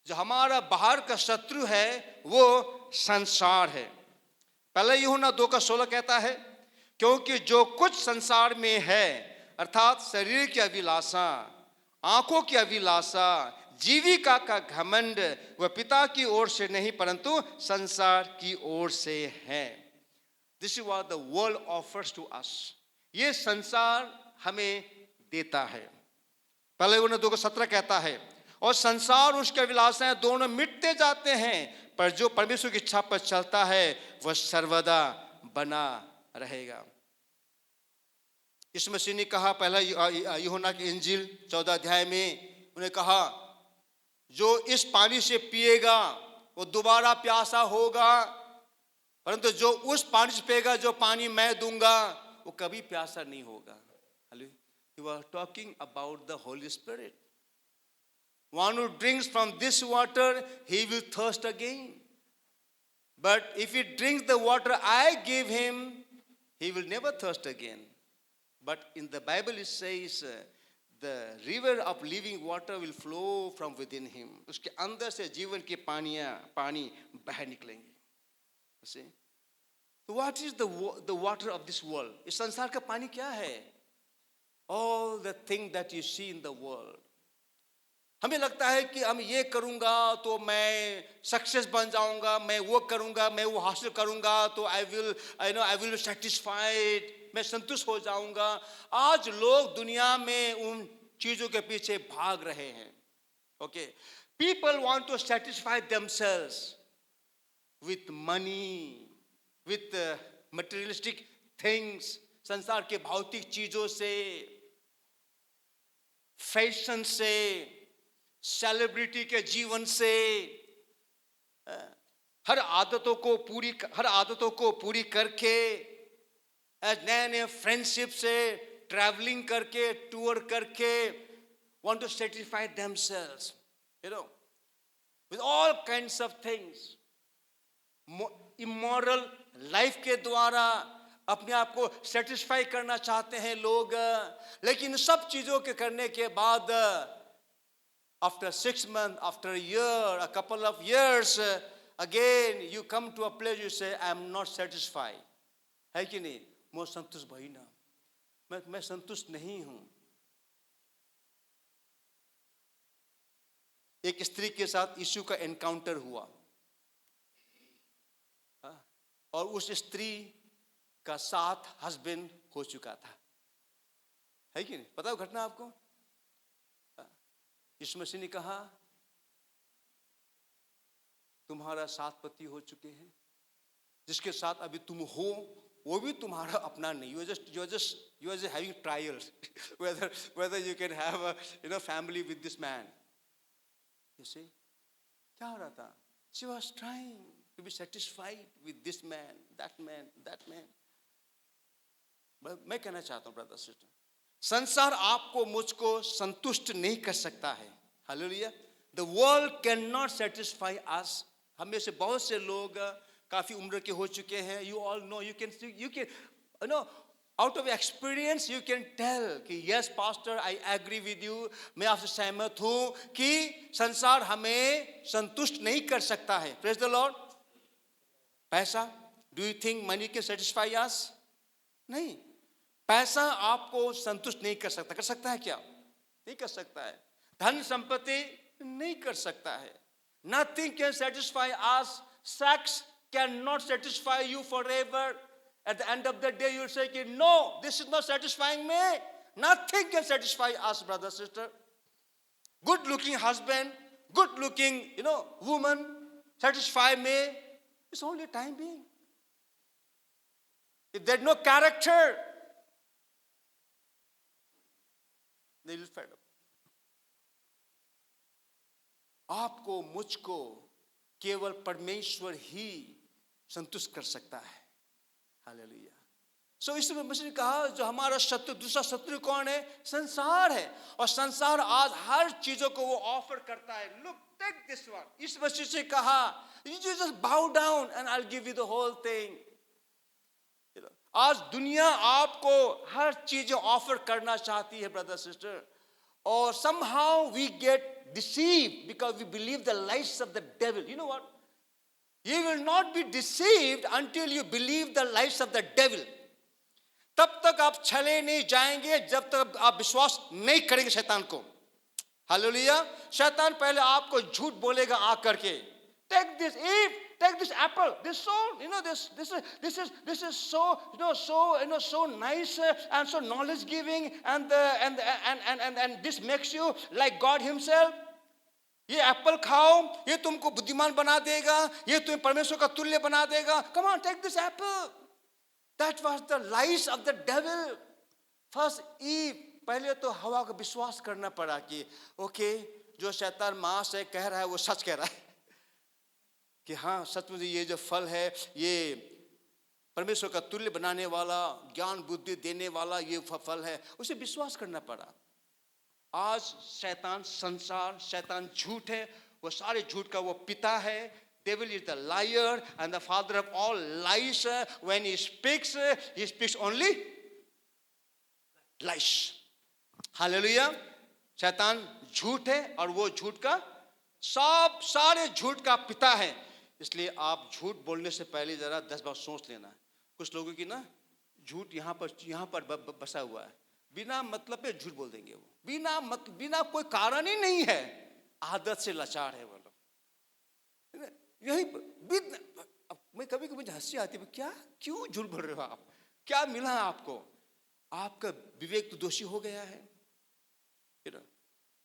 जो हमारा बाहर का शत्रु है वो संसार है। पहला यूहन्ना 2:16 कहता है, क्योंकि जो कुछ संसार में है अर्थात शरीर की अभिलाषा, आंखों की अभिलाषा, जीविका का घमंड, वह पिता की ओर से नहीं परंतु संसार की ओर से है। This is what the world offers to us. ये संसार हमें देता है। पहले यूहन्ना 2:17 कहता है, और संसार उसके अभिलाषाएं दोनों मिटते जाते हैं, पर जो परमेश्वर की इच्छा पर चलता है वह सर्वदा बना रहेगा। यीशु मसीह ने कहा पहला यूहन्ना की इंजील 14 अध्याय में, उन्हें कहा, जो इस पानी से पिएगा वो दोबारा प्यासा होगा, परंतु जो उस पानी से पिएगा जो पानी मैं दूंगा वो कभी प्यासा नहीं होगा। You are talking about the Holy Spirit. One who drinks from this water, he will thirst again. But if he drinks the water I give him, he will never thirst again. But in the Bible it says, the river of living water will flow from within him. उसके अंदर से जीवन के पानी बह निकलेंगे। See? So what is the water of this world? इस संसार का पानी क्या है? All the things that you see in the world. हमें लगता है कि हम ये करूंगा तो मैं सक्सेस बन जाऊंगा, मैं वो करूंगा, मैं वो हासिल करूंगा तो I will be satisfied, मैं संतुष्ट हो जाऊंगा। आज लोग दुनिया में उन चीजों के पीछे भाग रहे हैं। Okay, people want to satisfy themselves with money, with materialistic things, संसार के भौतिक चीजों से, फैशन से, सेलिब्रिटी के जीवन से, हर आदतों को पूरी करके, नए नए फ्रेंडशिप से, ट्रैवलिंग करके, टूर करके, want to satisfy themselves, with all kinds of things, immoral life के द्वारा अपने आप को सेटिस्फाई करना चाहते हैं लोग। लेकिन सब चीजों के करने के बाद after 6 months, after a year, a couple of years, again you come to a place you say I am not satisfied. है कि नहीं? मैं संतुष्ट भाई ना, मैं संतुष्ट नहीं हूं। एक स्त्री के साथ यीशु का एनकाउंटर हुआ और उस स्त्री का 7 हस्बैंड हो चुका था। है कि नहीं? पता है घटना आपको? यीशु मसीह ने कहा तुम्हारा 7 पति हो चुके हैं, जिसके साथ अभी तुम हो वो भी तुम्हारा अपना नहीं। You are just having trials whether you can have a family with this man. You see, क्या हो रहा था? She was trying to be satisfied with this man, that man, that man. मैं कहना चाहता हूं ब्रदर सिस्टर, संसार आपको मुझको संतुष्ट नहीं कर सकता है। Hallelujah. The world cannot satisfy us. हमें से बहुत से लोग काफी उम्र के हो चुके हैं। You all know, you can out of experience you can tell कि yes pastor, I agree with you, मैं आपसे सहमत हूं कि संसार हमें संतुष्ट नहीं कर सकता है। Praise the Lord. पैसा, do you think money can satisfy us? नहीं, पैसा आपको संतुष्ट नहीं कर सकता। कर सकता है क्या? नहीं कर सकता है। धन संपत्ति नहीं कर सकता है। Nothing can satisfy us. Sex cannot satisfy you forever. At the end of the day, you'll say, no, this is not satisfying me. Nothing can satisfy us, brother, sister. Good-looking husband, good-looking, woman, satisfy me. It's only time being. If there's no character, they will fed up. आपको मुझको केवल परमेश्वर ही संतुष्ट कर सकता है। Hallelujah. सो इसमें मसीह ने कहा जो हमारा शत्रु, दूसरा शत्रु कौन है? संसार है। और संसार आज हर चीजों को वो ऑफर करता है। Look, take this one. इस मसीह से कहा, you just bow down and I will give you the whole thing. आज दुनिया आपको हर चीज ऑफर करना चाहती है ब्रदर सिस्टर, और somehow we get deceived because we believe the lies of the devil. You know what? You will not be deceived until you believe the lies of the devil. तब तक आप छले नहीं जाएंगे जब तक आप विश्वास नहीं करेंगे शैतान को। हालेलुया। शैतान पहले आपको झूठ बोलेगा आकर के, take this Eve, take this apple, this so, this is so, so nice and so knowledge giving, and this makes you like God himself. ये एप्पल खाओ, ये तुमको बुद्धिमान बना देगा, ये तुम्हें परमेश्वर का तुल्य बना देगा। Come on, take this apple. That was the lies of the devil. First Eve, पहले तो हवा का विश्वास करना पड़ा कि ओके, जो शैतान माँ से कह रहा है वो सच कह रहा है, कि हाँ सचमुच ये जो फल है ये परमेश्वर का तुल्य बनाने वाला, ज्ञान बुद्धि देने वाला ये फल है, उसे विश्वास करना पड़ा। आज शैतान, संसार, शैतान झूठ है, वो सारे झूठ का वो पिता है। Devil is the liar and the father of all lies. When he speaks only lies. Hallelujah. शैतान झूठ है और वो झूठ का सारे झूठ का पिता है। इसलिए आप झूठ बोलने से पहले जरा 10 बार सोच लेना। कुछ लोगों की ना झूठ यहाँ पर बसा हुआ है, बिना मतलब पे झूठ बोल देंगे वो, बिना कोई कारण ही नहीं है, आदत से लाचार है वो लोग। यही मैं कभी हंसी आती है, क्या क्यों झूठ बोल रहे हो आप, क्या मिला आपको? आपका विवेक तो दोषी हो गया है।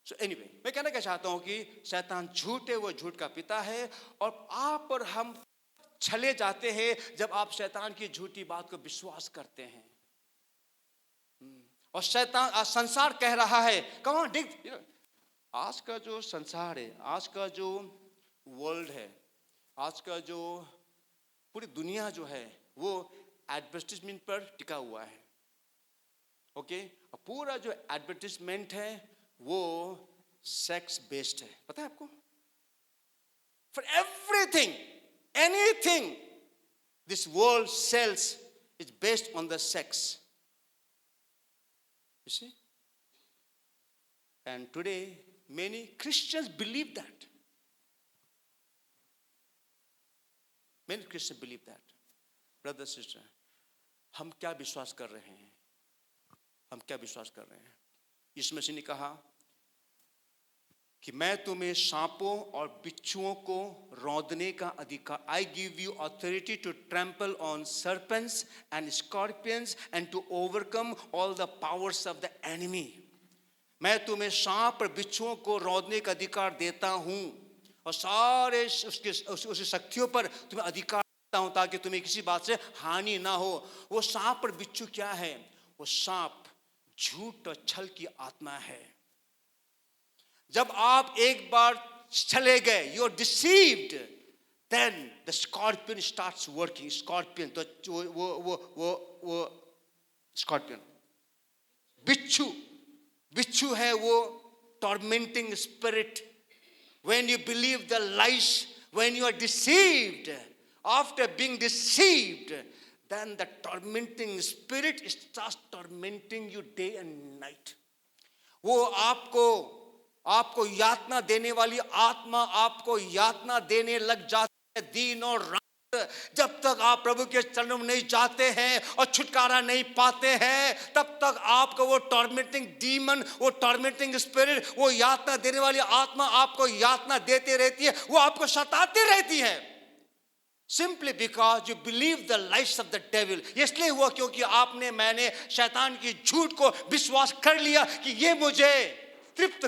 So anyway, मैं कहना क्या चाहता हूं कि शैतान झूठ है, वो झूठ का पिता है, और आप और हम छले जाते हैं जब आप शैतान की झूठी बात को विश्वास करते हैं। और शैतान, आज संसार कह रहा है, कम ऑन डिग, आज का जो संसार है, आज का जो वर्ल्ड है, आज का जो पूरी दुनिया जो है वो एडवर्टाइजमेंट पर टिका हुआ है। ओके, पूरा जो एडवर्टाइजमेंट है वो सेक्स बेस्ड है, पता है आपको? For everything, anything this world sells is based on the sex, you see. And today many Christians believe that. Many Christians believe that. Brother, sister, हम क्या विश्वास कर रहे हैं? हम क्या विश्वास कर रहे हैं? यीशु मसीह ने कहा कि मैं तुम्हें सांपों और बिच्छुओं को रौंदने का अधिकार, I give you authority to trample on serpents and scorpions and to overcome all the powers of the enemy. मैं तुम्हें सांप और बिच्छुओं को रौंदने का अधिकार देता हूँ, और सारे उसकी शक्तियों पर तुम्हें अधिकार देता हूं ताकि तुम्हें किसी बात से हानि ना हो। वो सांप और बिच्छू क्या है? वो सांप झूठ और छल की आत्मा है। जब आप एक बार चले गए, you are deceived, then the scorpion starts working. Scorpion तो वो स्कॉर्पियन, बिच्छू है वो tormenting spirit. When you believe the lies, when you are deceived, after being deceived, then the tormenting spirit starts tormenting you day and night. वो आपको यातना देने वाली आत्मा आपको यातना देने लग जाती है दिन और रात। जब तक आप प्रभु के चरणों में नहीं जाते हैं और छुटकारा नहीं पाते हैं, तब तक आपको वो टॉर्मेंटिंग डीमन, वो टॉर्मेंटिंग स्पिरिट, वो यातना देने वाली आत्मा आपको यातना देते रहती है, वो आपको सताती रहती है। Simply because you believe the lies of the devil. इसलिए हुआ क्योंकि मैंने शैतान की झूठ को विश्वास कर लिया कि ये मुझे तृप्त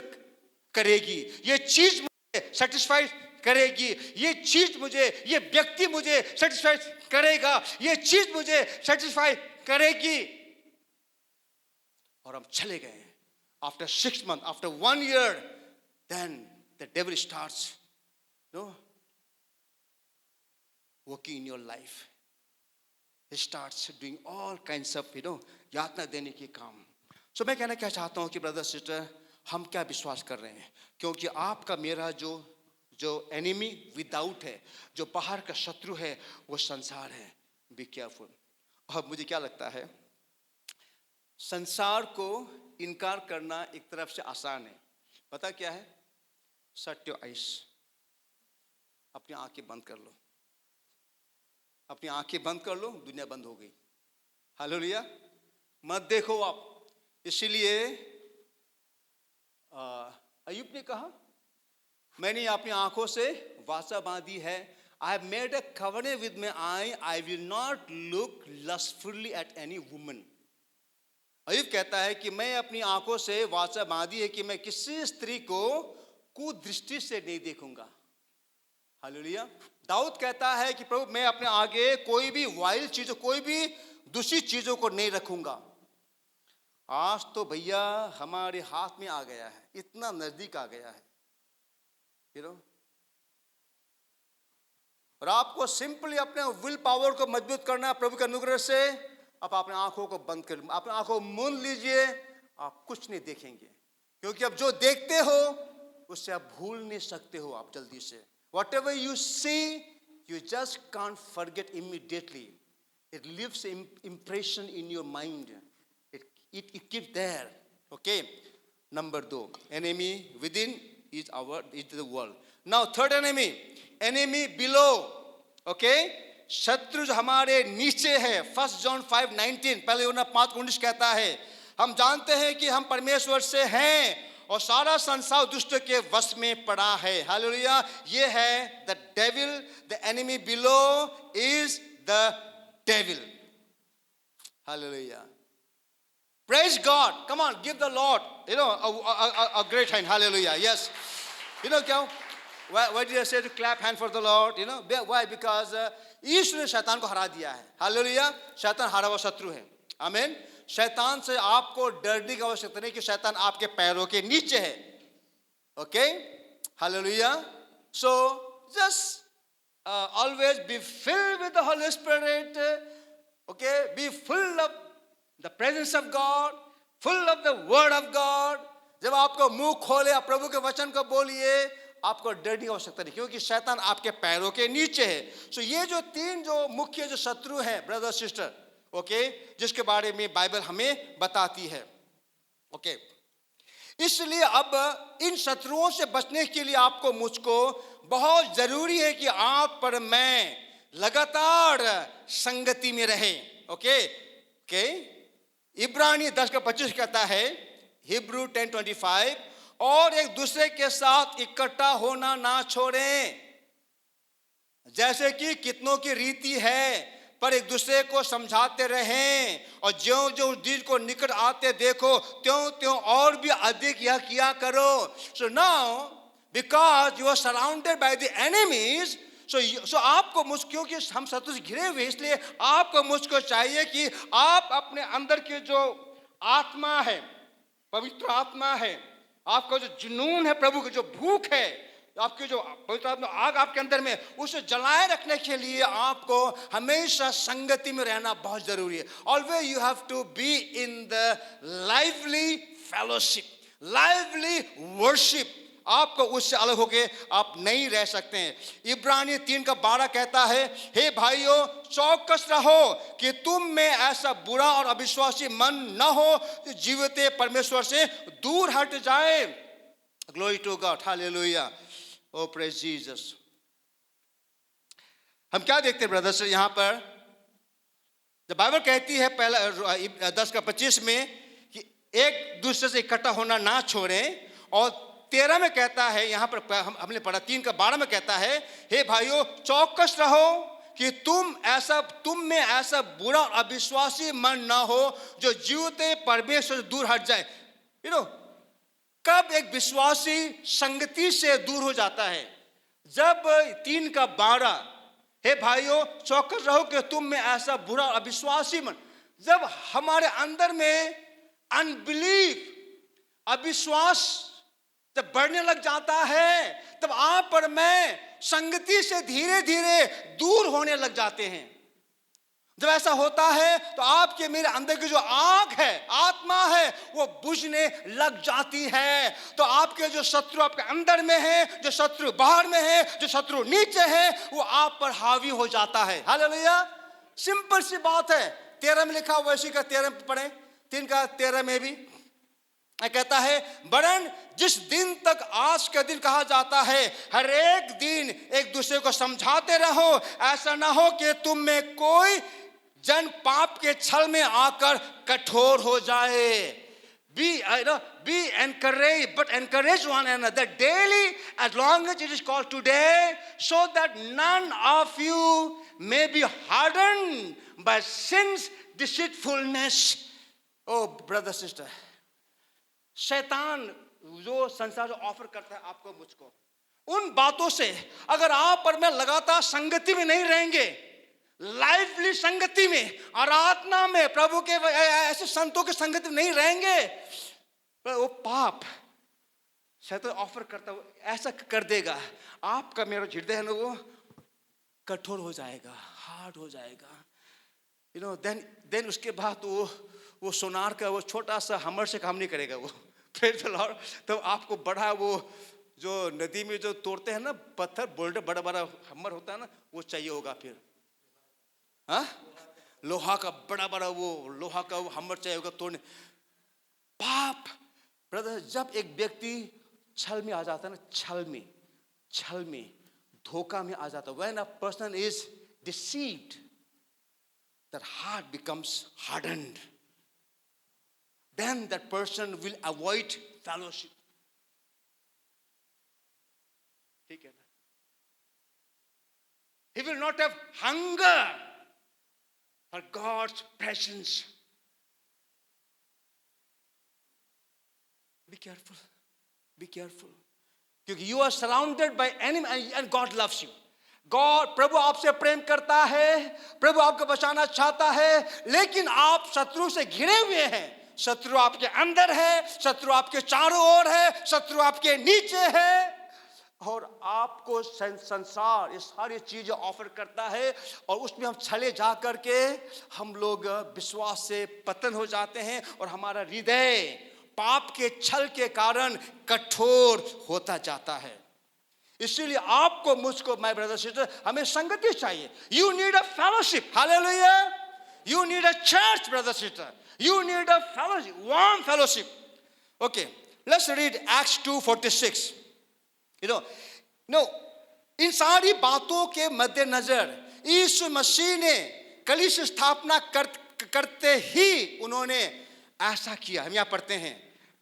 करेगी, ये चीज मुझे सेटिस्फाई करेगी, ये चीज मुझे, ये व्यक्ति मुझे सेटिस्फाई करेगा, ये चीज मुझे सेटिस्फाई करेगी। और हम चले गए। After 6 months, after 1 year, then the devil starts, working in your life. he starts doing all kinds of, यातना देने की काम. So मैं कहना क्या चाहता हूँ कि ब्रदर सिस्टर, हम क्या विश्वास कर रहे हैं? क्योंकि आपका मेरा जो एनिमी विदाउट है, जो बाहर का शत्रु है, वो संसार है. Be careful. और मुझे क्या लगता है, संसार को इनकार करना एक तरफ से आसान है. पता क्या है? Shut your eyes. अपनी आंखें बंद कर लो. अपनी आंखें बंद कर लो, दुनिया बंद हो गई. हालेलुया. मत देखो आप. इसलिए अय्यूब ने कहा, मैंने अपनी आंखों से वाचा बांधी है. I have made a covenant with my eye. I will not look lustfully at any woman. अय्यूब कहता है कि मैं अपनी आंखों से वाचा बांधी है कि मैं किसी स्त्री को कुदृष्टि से नहीं देखूंगा. हालेलुया. दाऊद कहता है कि प्रभु मैं अपने आगे कोई भी वाइल्ड चीजों, कोई भी दूषित चीजों को नहीं रखूंगा. आज तो भैया हमारे हाथ में आ गया है, इतना नजदीक आ गया है. और आपको सिंपली अपने विल पावर को मजबूत करना प्रभु के अनुग्रह से. आप अपने आंखों को बंद कर, अपने आंखों को मूंद लीजिए. आप कुछ नहीं देखेंगे, क्योंकि अब जो देखते हो उससे आप भूल नहीं सकते हो. आप जल्दी से whatever you see, you just can't forget immediately. It leaves an impression in your mind. It keeps there. Okay. Number 2, enemy within is the world. Now third enemy below. Okay. शत्रु जो हमारे नीचे है. 1 John 5:19, पहले यूहन्ना 5:19 कहता है, हम जानते हैं कि हम परमेश्वर से हैं और सारा संसार दुष्ट के वश में पड़ा है. हालेलुया. ये है the devil. The enemy below is the devil. Hallelujah. Praise God. Come on, give the Lord, a great hand. Hallelujah. Yes. क्या? Why did I say to clap hand for the Lord? Why? Because यीशु ने शैतान को हरा दिया है. Hallelujah. शैतान हारा हुआ शत्रु है. आमीन. शैतान से आपको डरने की आवश्यकता नहीं कि शैतान आपके पैरों के नीचे है. Okay. Hallelujah. So just always be filled with the Holy Spirit. Okay. Be full of the presence of God, full of the word of God. जब आपको मुंह खोले, आप प्रभु के वचन को बोलिए, आपको डरने की आवश्यकता नहीं, क्योंकि शैतान आपके पैरों के नीचे है. सो ये जो 3 जो मुख्य जो शत्रु हैं ब्रदर सिस्टर, ओके, जिसके बारे में बाइबल हमें बताती है. ओके. इसलिए अब इन शत्रुओं से बचने के लिए आपको मुझको बहुत जरूरी है कि आप पर मैं लगातार संगति में रहें. ओके. ओके. इब्रानी 10:25 कहता है, हिब्रू 10:25, और एक दूसरे के साथ इकट्ठा होना ना छोड़ें, जैसे कि कितनों की रीति है, पर एक दूसरे को समझाते रहें, और ज्यों ज्यों उस दिन को निकट आते देखो त्यों त्यों और भी अधिक यह किया करो. So now because you are surrounded by the enemies, so आपको क्योंकि हम शत्रु से घिरे हुए, इसलिए आपको मुझको चाहिए कि आप अपने अंदर के जो आत्मा है, पवित्र आत्मा है, आपका जो जुनून है, प्रभु की जो भूख है, आपकी जो पवित्र आत्मा आग आपके अंदर में, उसे जलाए रखने के लिए आपको हमेशा संगति में रहना बहुत जरूरी है. Always you have to be in the lively fellowship, lively worship. आपको उससे अलग होके आप नहीं रह सकते हैं. इब्रानी 3:12 कहता है, हे भाइयों चौकस रहो कि तुम में ऐसा बुरा और अविश्वासी मन न हो जो जीवते परमेश्वर से दूर हट जाए. Glory to God. Hallelujah. Oh praise Jesus. हम क्या देखते हैं ब्रदर्स यहाँ पर, जब बाइबल कहती है पहला 10:25 में कि एक दूसरे से इकट्ठा होना ना छोड़ें, और 13 में कहता है, यहाँ पर हमने पढ़ा 3:12 में कहता है, हे भाइयों चौकस रहो कि तुम में ऐसा बुरा अविश्वासी मन ना हो जो जीवते परमेश्वर से दूर हट जाए. कब एक विश्वासी संगति से दूर हो जाता है? जब 3:12, हे भाइयों चौकस रहो कि तुम में ऐसा बुरा अविश्वासी मन, जब हमारे अंदर में अनबिलीफ, अविश्वास जब बढ़ने लग जाता है, तब आप पर मैं संगति से धीरे धीरे दूर होने लग जाते हैं. जब ऐसा होता है तो आपके मेरे अंदर की जो आग है, आत्मा है, वो बुझने लग जाती है। तो आपके जो शत्रु आपके अंदर में है, जो शत्रु बाहर में है, जो शत्रु नीचे है, वो आप पर हावी हो जाता है। हालेलुया। सिंपल सी बात है। 13 में लिखा हुआ, इसी का 13 पढ़े, 3 का 13 में भी कहता है, वरन जिस दिन तक आज का दिन कहा जाता है, हर एक दिन एक दूसरे को समझाते रहो, ऐसा ना हो कि तुम में कोई जन पाप के छल में आकर कठोर हो जाए। Be encouraged, but encourage one another daily, as long as it is called today, so that none of you may be hardened by sin's deceitfulness. Oh, brother, sister, शैतान जो संसार जो ऑफर करता है आपको मुझको, उन बातों से अगर आप और मैं लगातार संगति में नहीं रहेंगे, लाइवली संगति में, आराधना में, प्रभु के ऐसे संतों की संगति में नहीं रहेंगे, वो पाप शैतान ऑफर करता है, ऐसा कर देगा, आपका मेरा हृदय है ना वो कठोर हो जाएगा, हार्ड हो जाएगा। यू नो, देन उसके बाद वो सोनार का वो छोटा सा हमर से काम नहीं करेगा वो। Praise the Lord. तो आपको बड़ा वो जो नदी में जो तोड़ते हैं ना पत्थर, बोल्डर, बड़ा बड़ा हमर होता है ना, वो चाहिए होगा फिर। हाँ, लोहा का बड़ा बड़ा वो लोहा का वो हमर चाहिए होगा तोड़ने। पाप ब्रदर, जब एक व्यक्ति छल में आ जाता है ना, छल में धोखा में आ जाता है, when a person is deceived, that heart becomes hardened. Then that person will avoid fellowship. ठीक है ना? He will not have hunger for God's presence. Be careful. Be careful. क्योंकि you are surrounded by enemy and God loves you. God, प्रभु आपसे प्रेम करता है, प्रभु आपको बचाना चाहता है, लेकिन आप शत्रु से घिरे हुए हैं। शत्रु आपके अंदर है, शत्रु आपके चारों ओर है, शत्रु आपके नीचे है, और आपको संसार ये सारी चीजें ऑफर करता है, और उसमें हम छले जा करके हम लोग विश्वास से पतन हो जाते हैं, और हमारा हृदय पाप के छल के कारण कठोर होता जाता है। इसीलिए आपको मुझको, माय ब्रदर सिस्टर, हमें संगति चाहिए। You need a fellowship. Hallelujah. You need a church, brother sister. You need a fellowship, warm fellowship. Okay, let's read Acts 2:46. इन सारी बातों के मद्देनजर यीशु मसीह ने कलीसिया स्थापना करते ही उन्होंने ऐसा किया। हम यहाँ पढ़ते हैं,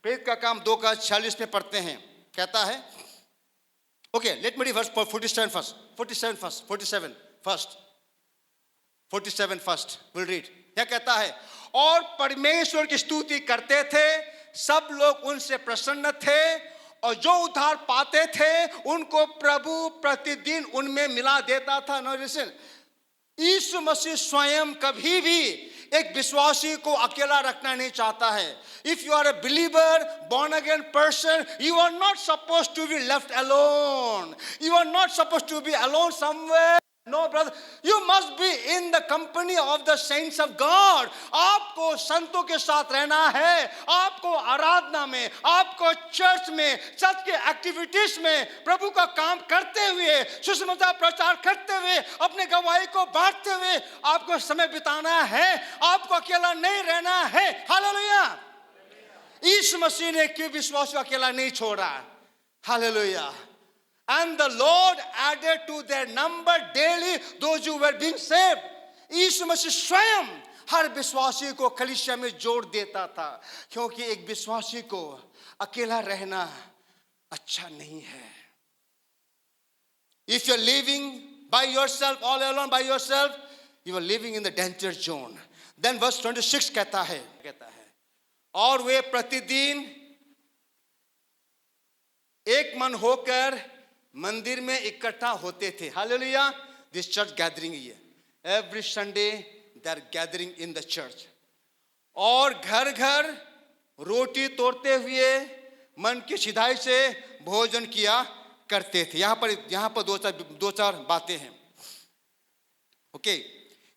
प्रेरित का काम 2:46 में पढ़ते हैं, कहता है, okay, let me read verse 47 first. 47 first. We'll read. क्या कहता है? और परमेश्वर की स्तुति करते थे, सब लोग उनसे प्रसन्न थे, और जो उद्धार पाते थे उनको प्रभु प्रतिदिन उनमें मिला देता था। Now listen, यीशु मसीह स्वयं कभी भी एक विश्वासी को अकेला रखना नहीं चाहता है। If you are a believer, born again person, you are not supposed to be left alone. You are not supposed to be alone somewhere. No, brother, you must be in the company of the saints of God. आपको संतों के साथ रहना है, आपको आराधना में, आपको church में, चर्च के एक्टिविटीज में प्रभु का काम करते हुए, सुसमाचार प्रचार करते हुए, अपने गवाही को बांटते हुए आपको समय बिताना है। आपको अकेला नहीं रहना है। हालेलुया। यीशु मसीह ने क्यों विश्वास को अकेला नहीं छोड़ा? Hallelujah. And the Lord added to their number daily those who were being saved. यीशु मसीह स्वयं हर विश्वासी को कलीसिया में जोड़ देता था, क्योंकि एक विश्वासी को अकेला रहना अच्छा नहीं है। If you're living by yourself, all alone by yourself, you are living in the danger zone. Then verse 26 कहता है, और वे प्रतिदिन एक मन होकर मंदिर में इकट्ठा होते थे। Hallelujah. This church gathering here, every Sunday they are gathering in the church. और घर घर रोटी तोड़ते हुए मन की सिधाई से भोजन किया करते थे। यहाँ पर दो चार बातें हैं। ओके,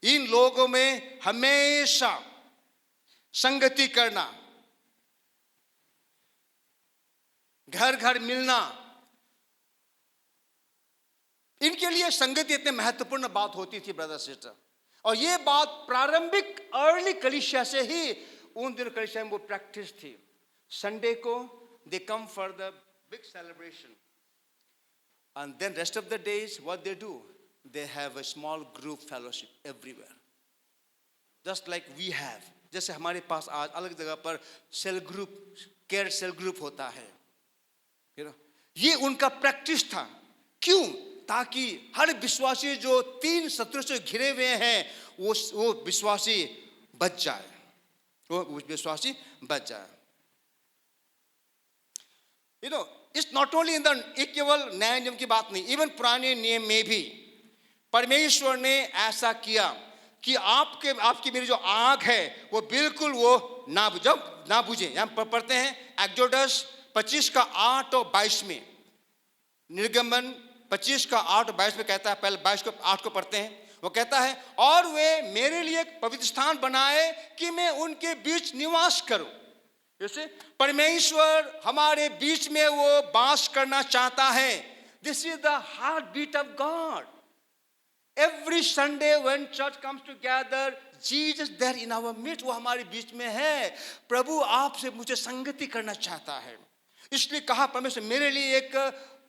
इन लोगों में हमेशा संगति करना, घर घर मिलना, इनके लिए संगति इतनी महत्वपूर्ण बात होती थी ब्रदर सिस्टर। और ये बात प्रारंभिक अर्ली कलीसिया से ही उन दिनों कलीसिया में वो प्रैक्टिस थी। संडे को they come for the big celebration and then rest of the days what they do, they have a small group fellowship everywhere, just like we have. जैसे हमारे पास आज अलग जगह पर cell group, care cell group होता है, ये उनका प्रैक्टिस था। क्यों? ताकि हर विश्वासी जो 3 शत्रु से घिरे हुए हैं वो विश्वासी बच जाए, वो विश्वासी बच जाए। It's not only in the, एक केवल नए नियम की बात नहीं, इवन पुराने नियम में भी परमेश्वर ने ऐसा किया कि आपकी मेरी जो आग है वो बिल्कुल वो ना बुझे। यहाँ पर पढ़ते हैं एक्सोडस 25 का 8 और 22 में, निर्गमन 25 का 8 और 22 में कहता है, पहले 22 को 8 को पढ़ते हैं। वो कहता है, और वे मेरे लिए एक पवित्र स्थान बनाए कि मैं उनके बीच निवास करूं। जैसे परमेश्वर हमारे बीच में वो वास करना चाहता है। This is the heartbeat of God. Every Sunday when church comes together, Jesus there in our mid, वो हमारे बीच में है। प्रभु आपसे मुझे संगति करना चाहता है, इसलिए कहा परमेश्वर मेरे लिए एक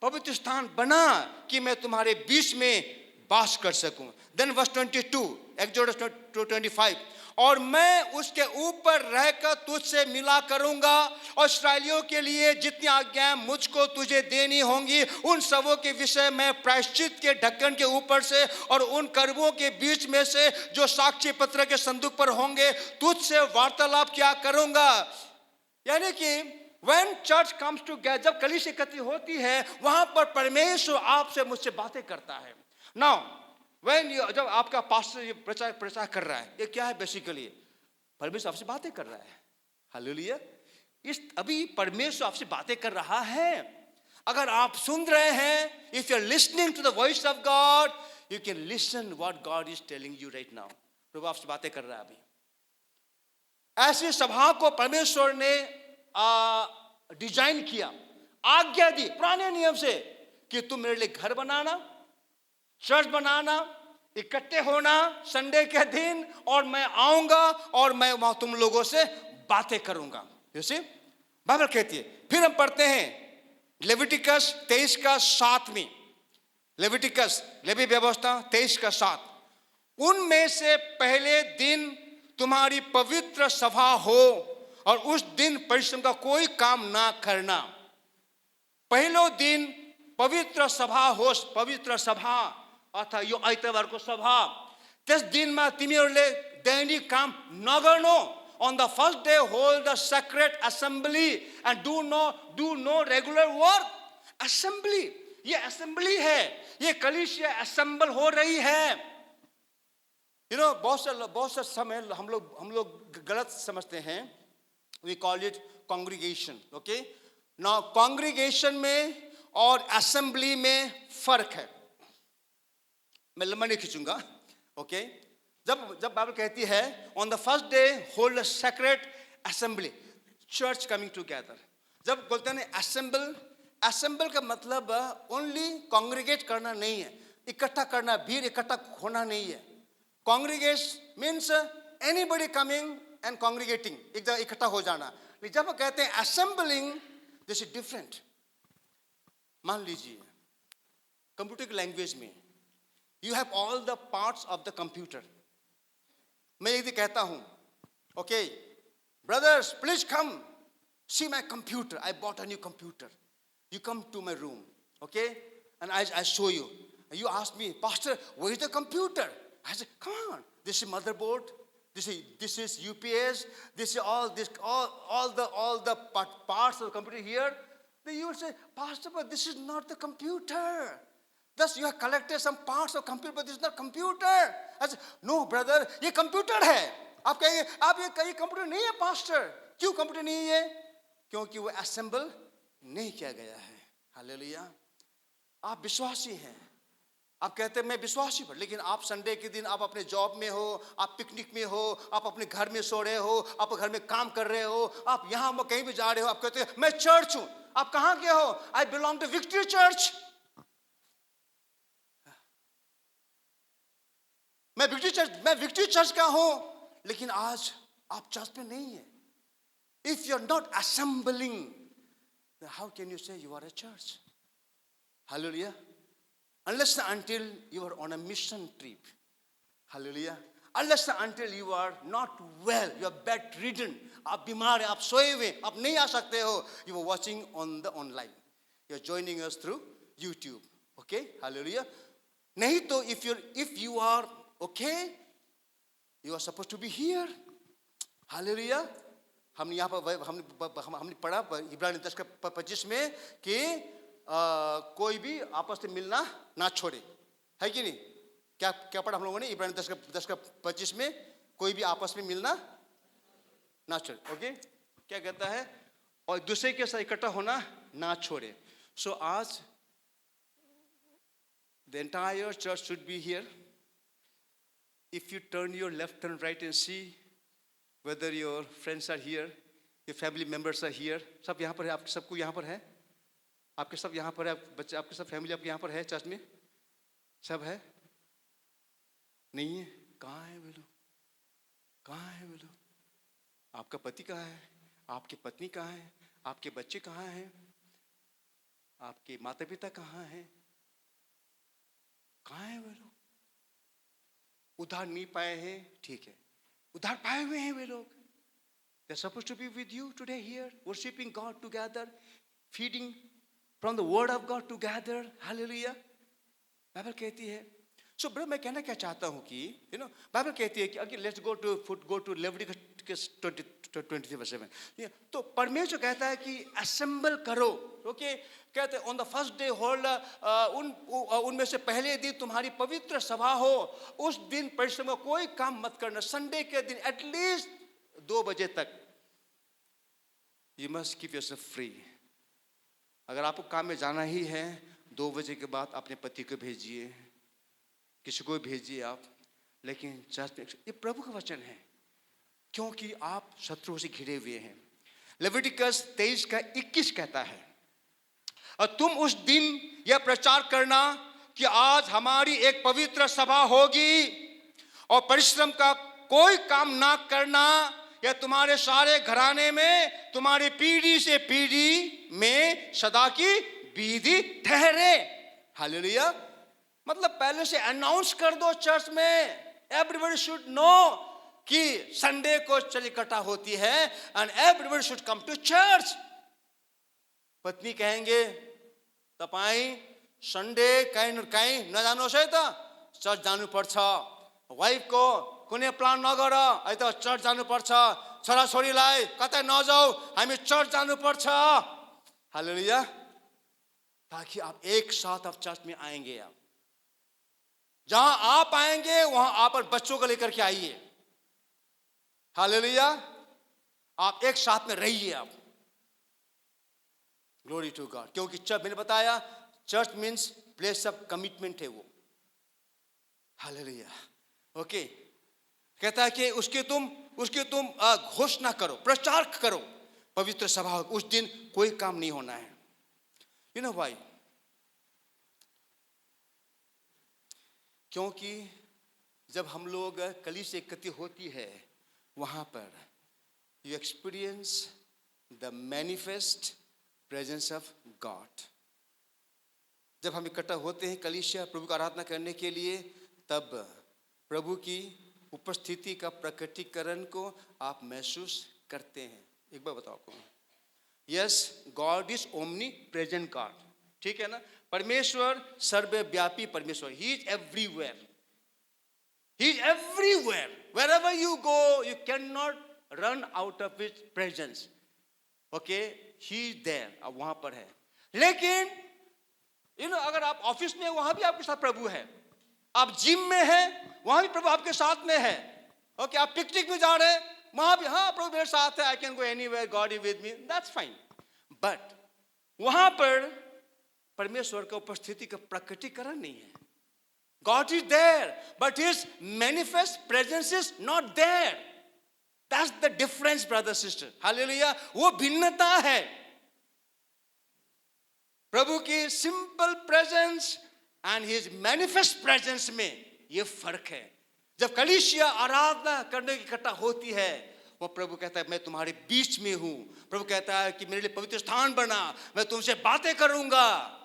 पवित्र स्थान बना कि मैं तुम्हारे बीच में वास कर सकूं। देन वर्स 22, एक्सोडस 25, और मैं उसके ऊपर रहकर तुझसे मिला करूंगा और इस्राएलियों के लिए जितनी आज्ञाएं मुझको तुझे देनी होंगी उन सबों के विषय में प्रायश्चित के ढक्कन के ऊपर से और उन कर्बों के बीच में से जो साक्षी पत्र के संदूक पर होंगे तुझसे वार्तालाप किया करूंगा। यानी कि When church comes together, जब कलीसिया एकत्रित होती है वहां पर परमेश्वर आपसे मुझसे बातें करता है। Now, जब आपका पास्टर ये प्रचार कर रहा है, ये क्या है? बेसिकली परमेश्वर आपसे बातें कर रहा है। हालेलुया। अभी परमेश्वर आपसे बातें कर रहा है। अगर आप सुन रहे हैं, if you're listening to the voice of God, you can listen what God is telling you right now. प्रभु आपसे बातें कर रहा है अभी। ऐसी सभा को परमेश्वर ने डिजाइन किया, आज्ञा दी पुराने नियम से कि तुम मेरे लिए घर बनाना, चर्च बनाना, इकट्ठे होना संडे के दिन, और मैं आऊंगा और मैं वहां तुम लोगों से बातें करूंगा। जैसे बाइबल कहती है। फिर हम पढ़ते हैं लेविटिकस 23 का 7 में, लेविटिकस लेवी व्यवस्था 23 का 7, उनमें से पहले दिन तुम्हारी पवित्र सभा हो और उस दिन परिश्रम का कोई काम ना करना। पहलो दिन पवित्र सभा हो, पवित्र सभा अर्थात यो आइतबारको सभा, त्यस दिनमा तिमीहरूले दैनिक काम नगर्नु। On the first day hold the sacred assembly and do no regular work. Assembly, ये assembly है, ये कलीसिया assemble हो रही है। बहुत सा समय हम लोग गलत समझते हैं। We call it congregation, okay? Now congregation में और assembly में फर्क है। मैं लंबा नहीं खींचूंगा, okay? जब बाइबल कहती है on the first day hold a sacred assembly, church coming together, जब बोलते हैं assemble का मतलब only congregate करना नहीं है, इकट्ठा करना, भीड़ इकट्ठा होना नहीं है। Congregate means anybody coming and congregating, एक जगह इकट्ठा हो जाना। लेकिन जब कहते हैं assembling, this is different। मान लीजिए कंप्यूटर की लैंग्वेज में you have all the parts of the computer। मैं यदि कहता हूं okay brothers please come see my computer, I bought a new computer, you come to my room, okay, and I show you, you ask me, pastor where is the computer? I say come on, this is motherboard, this is UPS, this is all the parts of the computer here. Then you will say, pastor, but this is not the computer. Thus you have collected some parts of computer, but this is not computer. I say, no brother, ये computer है। आप कहेंगे आप ये computer नहीं है pastor। क्यों computer नहीं है? क्योंकि वो assemble नहीं किया गया है। हालेलुया। आप विश्वासी हैं, आप कहते हैं मैं विश्वासी हूं, लेकिन आप संडे के दिन आप अपने जॉब में हो, आप पिकनिक में हो, आप अपने घर में सो रहे हो, आप घर में काम कर रहे हो, आप यहां कहीं भी जा रहे हो, आप कहते हैं मैं चर्च हूं। आप कहां के हो? I belong to Victory church. मैं विक्ट्री चर्च का हूं, लेकिन आज आप चर्च में नहीं है। If you are not assembling, how can you say you are a church? Hallelujah. Unless and until you are on a mission trip. Hallelujah. Unless and until you are not well, you are bedridden, आप बीमार हैं, आप सोए हुए, आप नहीं आ सकते हो. You are watching on the online. You are joining us through YouTube. Okay? Hallelujah. नहीं तो if you are okay, you are supposed to be here. Hallelujah. हमने यहाँ पर हमने पढ़ा इब्रानी 10:25 में कि कोई भी आपस में मिलना ना छोड़े, है कि नहीं? क्या पढ़ा हम लोगों ने इब्रानी 10:25 में? कोई भी आपस में मिलना ना छोड़े। ओके, क्या कहता है? और दूसरे के साथ इकट्ठा होना ना छोड़े। सो आज the entire church should be here. If you turn your left and right and see whether your friends are here, your family members are here, सब यहाँ पर है, आप सबको यहाँ पर है, आपके सब यहाँ पर है, बच्चे आपके सब फैमिली आपके यहाँ पर है, चर्च में सब है? नहीं है? कहाँ है वे लोग? कहाँ है वे लोग? आपका पति कहाँ है? आपकी पत्नी कहाँ है? आपके बच्चे कहाँ हैं? आपके माता पिता कहाँ हैं? कहाँ है वे लोग? उधार नहीं पाए हैं, ठीक है, उधार पाए हुए हैं वे लोग। They're supposed to be with you today here, worshiping God together, feeding from the word of God together. Hallelujah. Bible कहती है। So ब्रदर, मैं कहना क्या चाहता हूँ कि बाइबल कहती है कि अगर let's go to Leviticus 23:7, तो परमेश्वर कहता है कि assemble करो। ओके, कहते हैं on the first day hold, उनमें से पहले दिन तुम्हारी पवित्र सभा हो, उस दिन परिश्रम में कोई काम मत करना। संडे के दिन एटलीस्ट 2 बजे तक you must keep yourself free. अगर आपको काम में जाना ही है, 2 बजे के बाद अपने पति को भेजिए, किसी को भेजिए आप, लेकिन चर्च में ये प्रभु का वचन है, क्योंकि आप शत्रुओं से घिरे हुए हैं। लेविटिकस 23:21 कहता है, और तुम उस दिन यह प्रचार करना कि आज हमारी एक पवित्र सभा होगी, और परिश्रम का कोई काम ना करना, या तुम्हारे सारे घराने में तुम्हारी पीढ़ी से पीढ़ी में सदा की विधि ठहरे। हालेलुया। मतलब पहले से अनाउंस कर दो चर्च में, एवरीबॉडी शुड नो कि संडे को चर्च इकट्ठा होती है, and everybody should come to church. पत्नी कहेंगे तपाईं संडे कहीं न जानु छ त चर्च जानु पर्छ। वाइफ को कुनै प्लान नगर, अहिले त चर्च जानु पर्छ, छोराछोरीलाई कतै नजाऊ, हामी चर्च जानु पर्छ। हालेलुया। ताकि आप एक साथ आप चर्च में आएंगे, आप जहां आप आएंगे वहां आप बच्चों को लेकर के आइए। हालेलुया। आप एक साथ में रहिए आप। Glory to God. क्योंकि चर्च, मैंने बताया, church means place of commitment है वो। हालेलुया। ओके, कहता है कि उसके तुम घोषणा करो, प्रचार करो, पवित्र सभा उस दिन कोई काम नहीं होना है। You know why? क्योंकि जब हम लोग कलीसिया एकत्रित होती है, वहां पर you experience the manifest presence of God. जब हम इकट्ठा होते हैं कलीसिया प्रभु की आराधना करने के लिए, तब प्रभु की उपस्थिति का प्रकटीकरण को आप महसूस करते हैं। एक बार बताओ आपको, yes, God is omnipresent God, ठीक है ना? परमेश्वर सर्वव्यापी परमेश्वर, he is everywhere, he is everywhere. Wherever you go, you can not run out of his presence. Okay, he is there, अब वहां पर है। लेकिन अगर आप ऑफिस में, वहां भी आपके साथ प्रभु है। आप जिम में हैं, वहां भी प्रभु आपके साथ में है। ओके, आप पिकनिक में जा रहे हैं, वहां भी हाँ प्रभु मेरे साथ है, I can go anywhere, God is with me, that's fine. But वहां पर परमेश्वर का उपस्थिति का प्रकटीकरण नहीं है। God is there, but His manifest presence is not there. That's the difference, brother, sister. Hallelujah. वो भिन्नता है. प्रभु की simple presence and his manifest presence में ये फर्क है. जब कलीसिया आराधना करने की इकट्ठा होती है, वो प्रभु कहता है मैं तुम्हारे बीच में हूं. प्रभु कहता है कि मेरे लिए पवित्र स्थान बना, मैं तुमसे बातें करूंगा.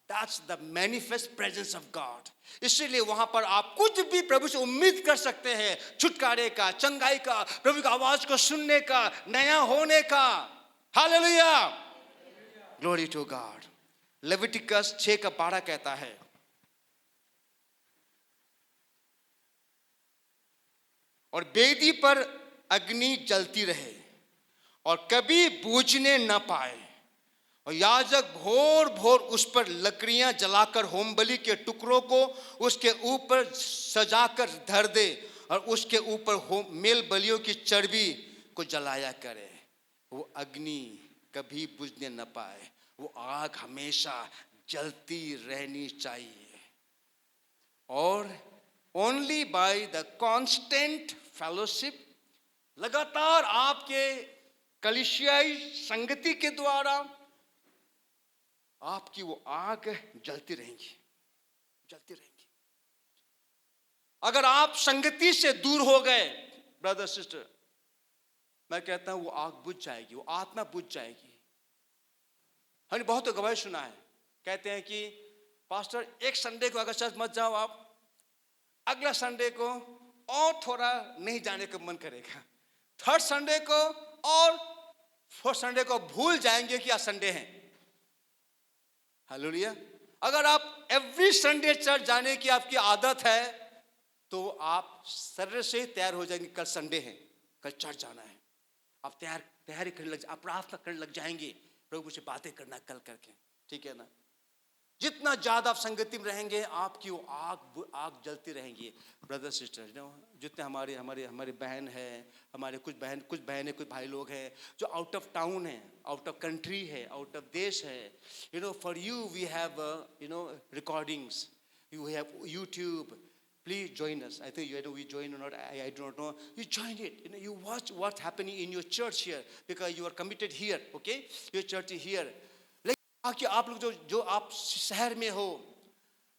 That's the manifest presence of God. इसलिए वहां पर आप कुछ भी प्रभु से उम्मीद कर सकते हैं. छुटकारे का, चंगाई का, प्रभु की आवाज को सुनने का, नया होने का. Hallelujah. Glory to God. Leviticus 6:12 कहता है, और वेदी पर अग्नि जलती रहे और कभी बूझने न पाए, और याजक भोर भोर उस पर लकड़ियां जलाकर होमबलि के टुकड़ों को उसके ऊपर सजाकर धर दे और उसके ऊपर मेल बलियों की चर्बी को जलाया करे. वो अग्नि कभी बुझने न पाए, वो आग हमेशा जलती रहनी चाहिए. और only by the constant fellowship, लगातार आपके कलीसियाई संगति के द्वारा आपकी वो आग जलती रहेंगी, जलती रहेंगी. अगर आप संगति से दूर हो गए ब्रदर सिस्टर, मैं कहता हूं वो आग बुझ जाएगी, वो आत्मा बुझ जाएगी. हमने बहुत गवाही सुना है, कहते हैं कि पास्टर एक संडे को अगर चर्च मत जाओ आप, अगला संडे को और थोड़ा नहीं जाने का मन करेगा, थर्ड संडे को और फोर्थ संडे को भूल जाएंगे कि आज संडे है. हालेलुया. अगर आप एवरी संडे चर्च जाने की आपकी आदत है, तो आप शरीर से तैयार हो जाएंगे, कल संडे है, कल चर्च जाना है. आप तैयारी करने लग, आप प्रार्थना करने लग जाएंगे, प्रभु से बातें करना कल करके. ठीक है ना. जितना ज्यादा आप संगति में रहेंगे, आपकी वो आग जलती रहेंगी. ब्रदर सिस्टर, जितने हमारे बहन है, हमारे कुछ बहनें कुछ भाई लोग हैं जो आउट ऑफ टाउन है, आउट ऑफ कंट्री है, आउट ऑफ देश है. For you we have recordings, you have YouTube. Please join us. I think we join or not, I do not know. You join it. You watch what's happening in your church here, because you are committed here. Okay, your church is here. कि आप लोग जो आप शहर में हो,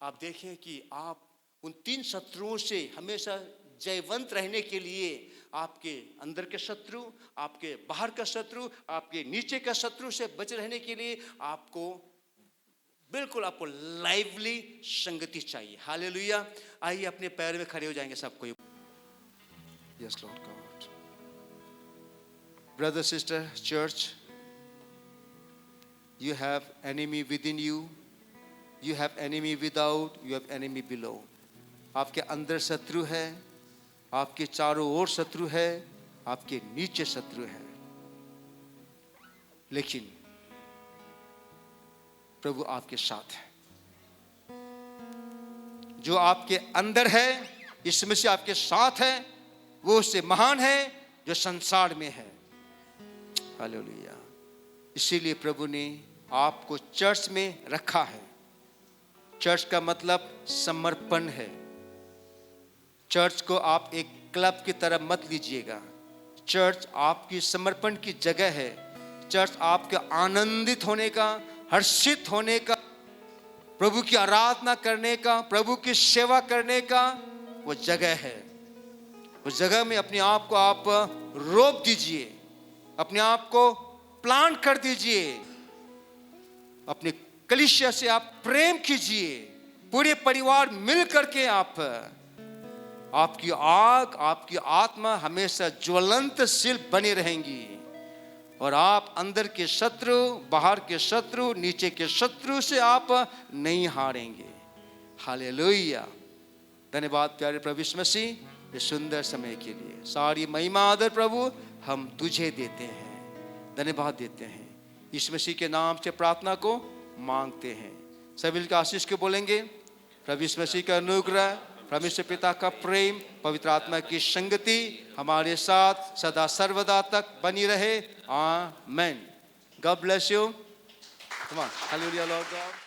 आप देखें कि आप उन 3 शत्रुओं से हमेशा जयवंत रहने के लिए, आपके अंदर के शत्रु, आपके बाहर का शत्रु, आपके नीचे का शत्रु से बचे रहने के लिए आपको लाइवली संगति चाहिए. हालेलुया. आइए अपने पैर में खड़े हो जाएंगे सबको. Yes Lord God. Brother sister, church, you have enemy within you, you have enemy without, you have enemy below. आपके अंदर शत्रु है, आपके चारों ओर शत्रु है, आपके नीचे शत्रु है. लेकिन प्रभु आपके साथ है. जो आपके अंदर है, इसमें से आपके साथ है, वो उससे महान है जो संसार में है. हालेलुया. इसीलिए प्रभु ने आपको चर्च में रखा है. चर्च का मतलब समर्पण है. चर्च को आप एक क्लब की तरह मत लीजिएगा. चर्च आपकी समर्पण की जगह है. चर्च आपके आनंदित होने का, हर्षित होने का, प्रभु की आराधना करने का, प्रभु की सेवा करने का वो जगह है. उस जगह में अपने आप को आप रोप दीजिए, अपने आप को प्लान कर दीजिए, अपने कलीसिया से आप प्रेम कीजिए. पूरे परिवार मिल करके आपकी आग, आपकी आत्मा हमेशा ज्वलंतशील बनी रहेंगी, और आप अंदर के शत्रु, बाहर के शत्रु, नीचे के शत्रु से आप नहीं हारेंगे. हालेलुया. धन्यवाद प्यारे प्रभु यीशु मसीह इस सुंदर समय के लिए. सारी महिमा आदर प्रभु हम तुझे देते हैं, धन्यवाद देते हैं. यीशु मसीह के नाम से प्रार्थना को मांगते हैं. सभी का आशीष के बोलेंगे. प्रभु यीशु मसीह का अनुग्रह, परमेश्वर पिता का प्रेम, पवित्र आत्मा की संगति हमारे साथ सदा सर्वदा तक बनी रहे. Amen. God bless you. Come on. Hallelujah Lord God.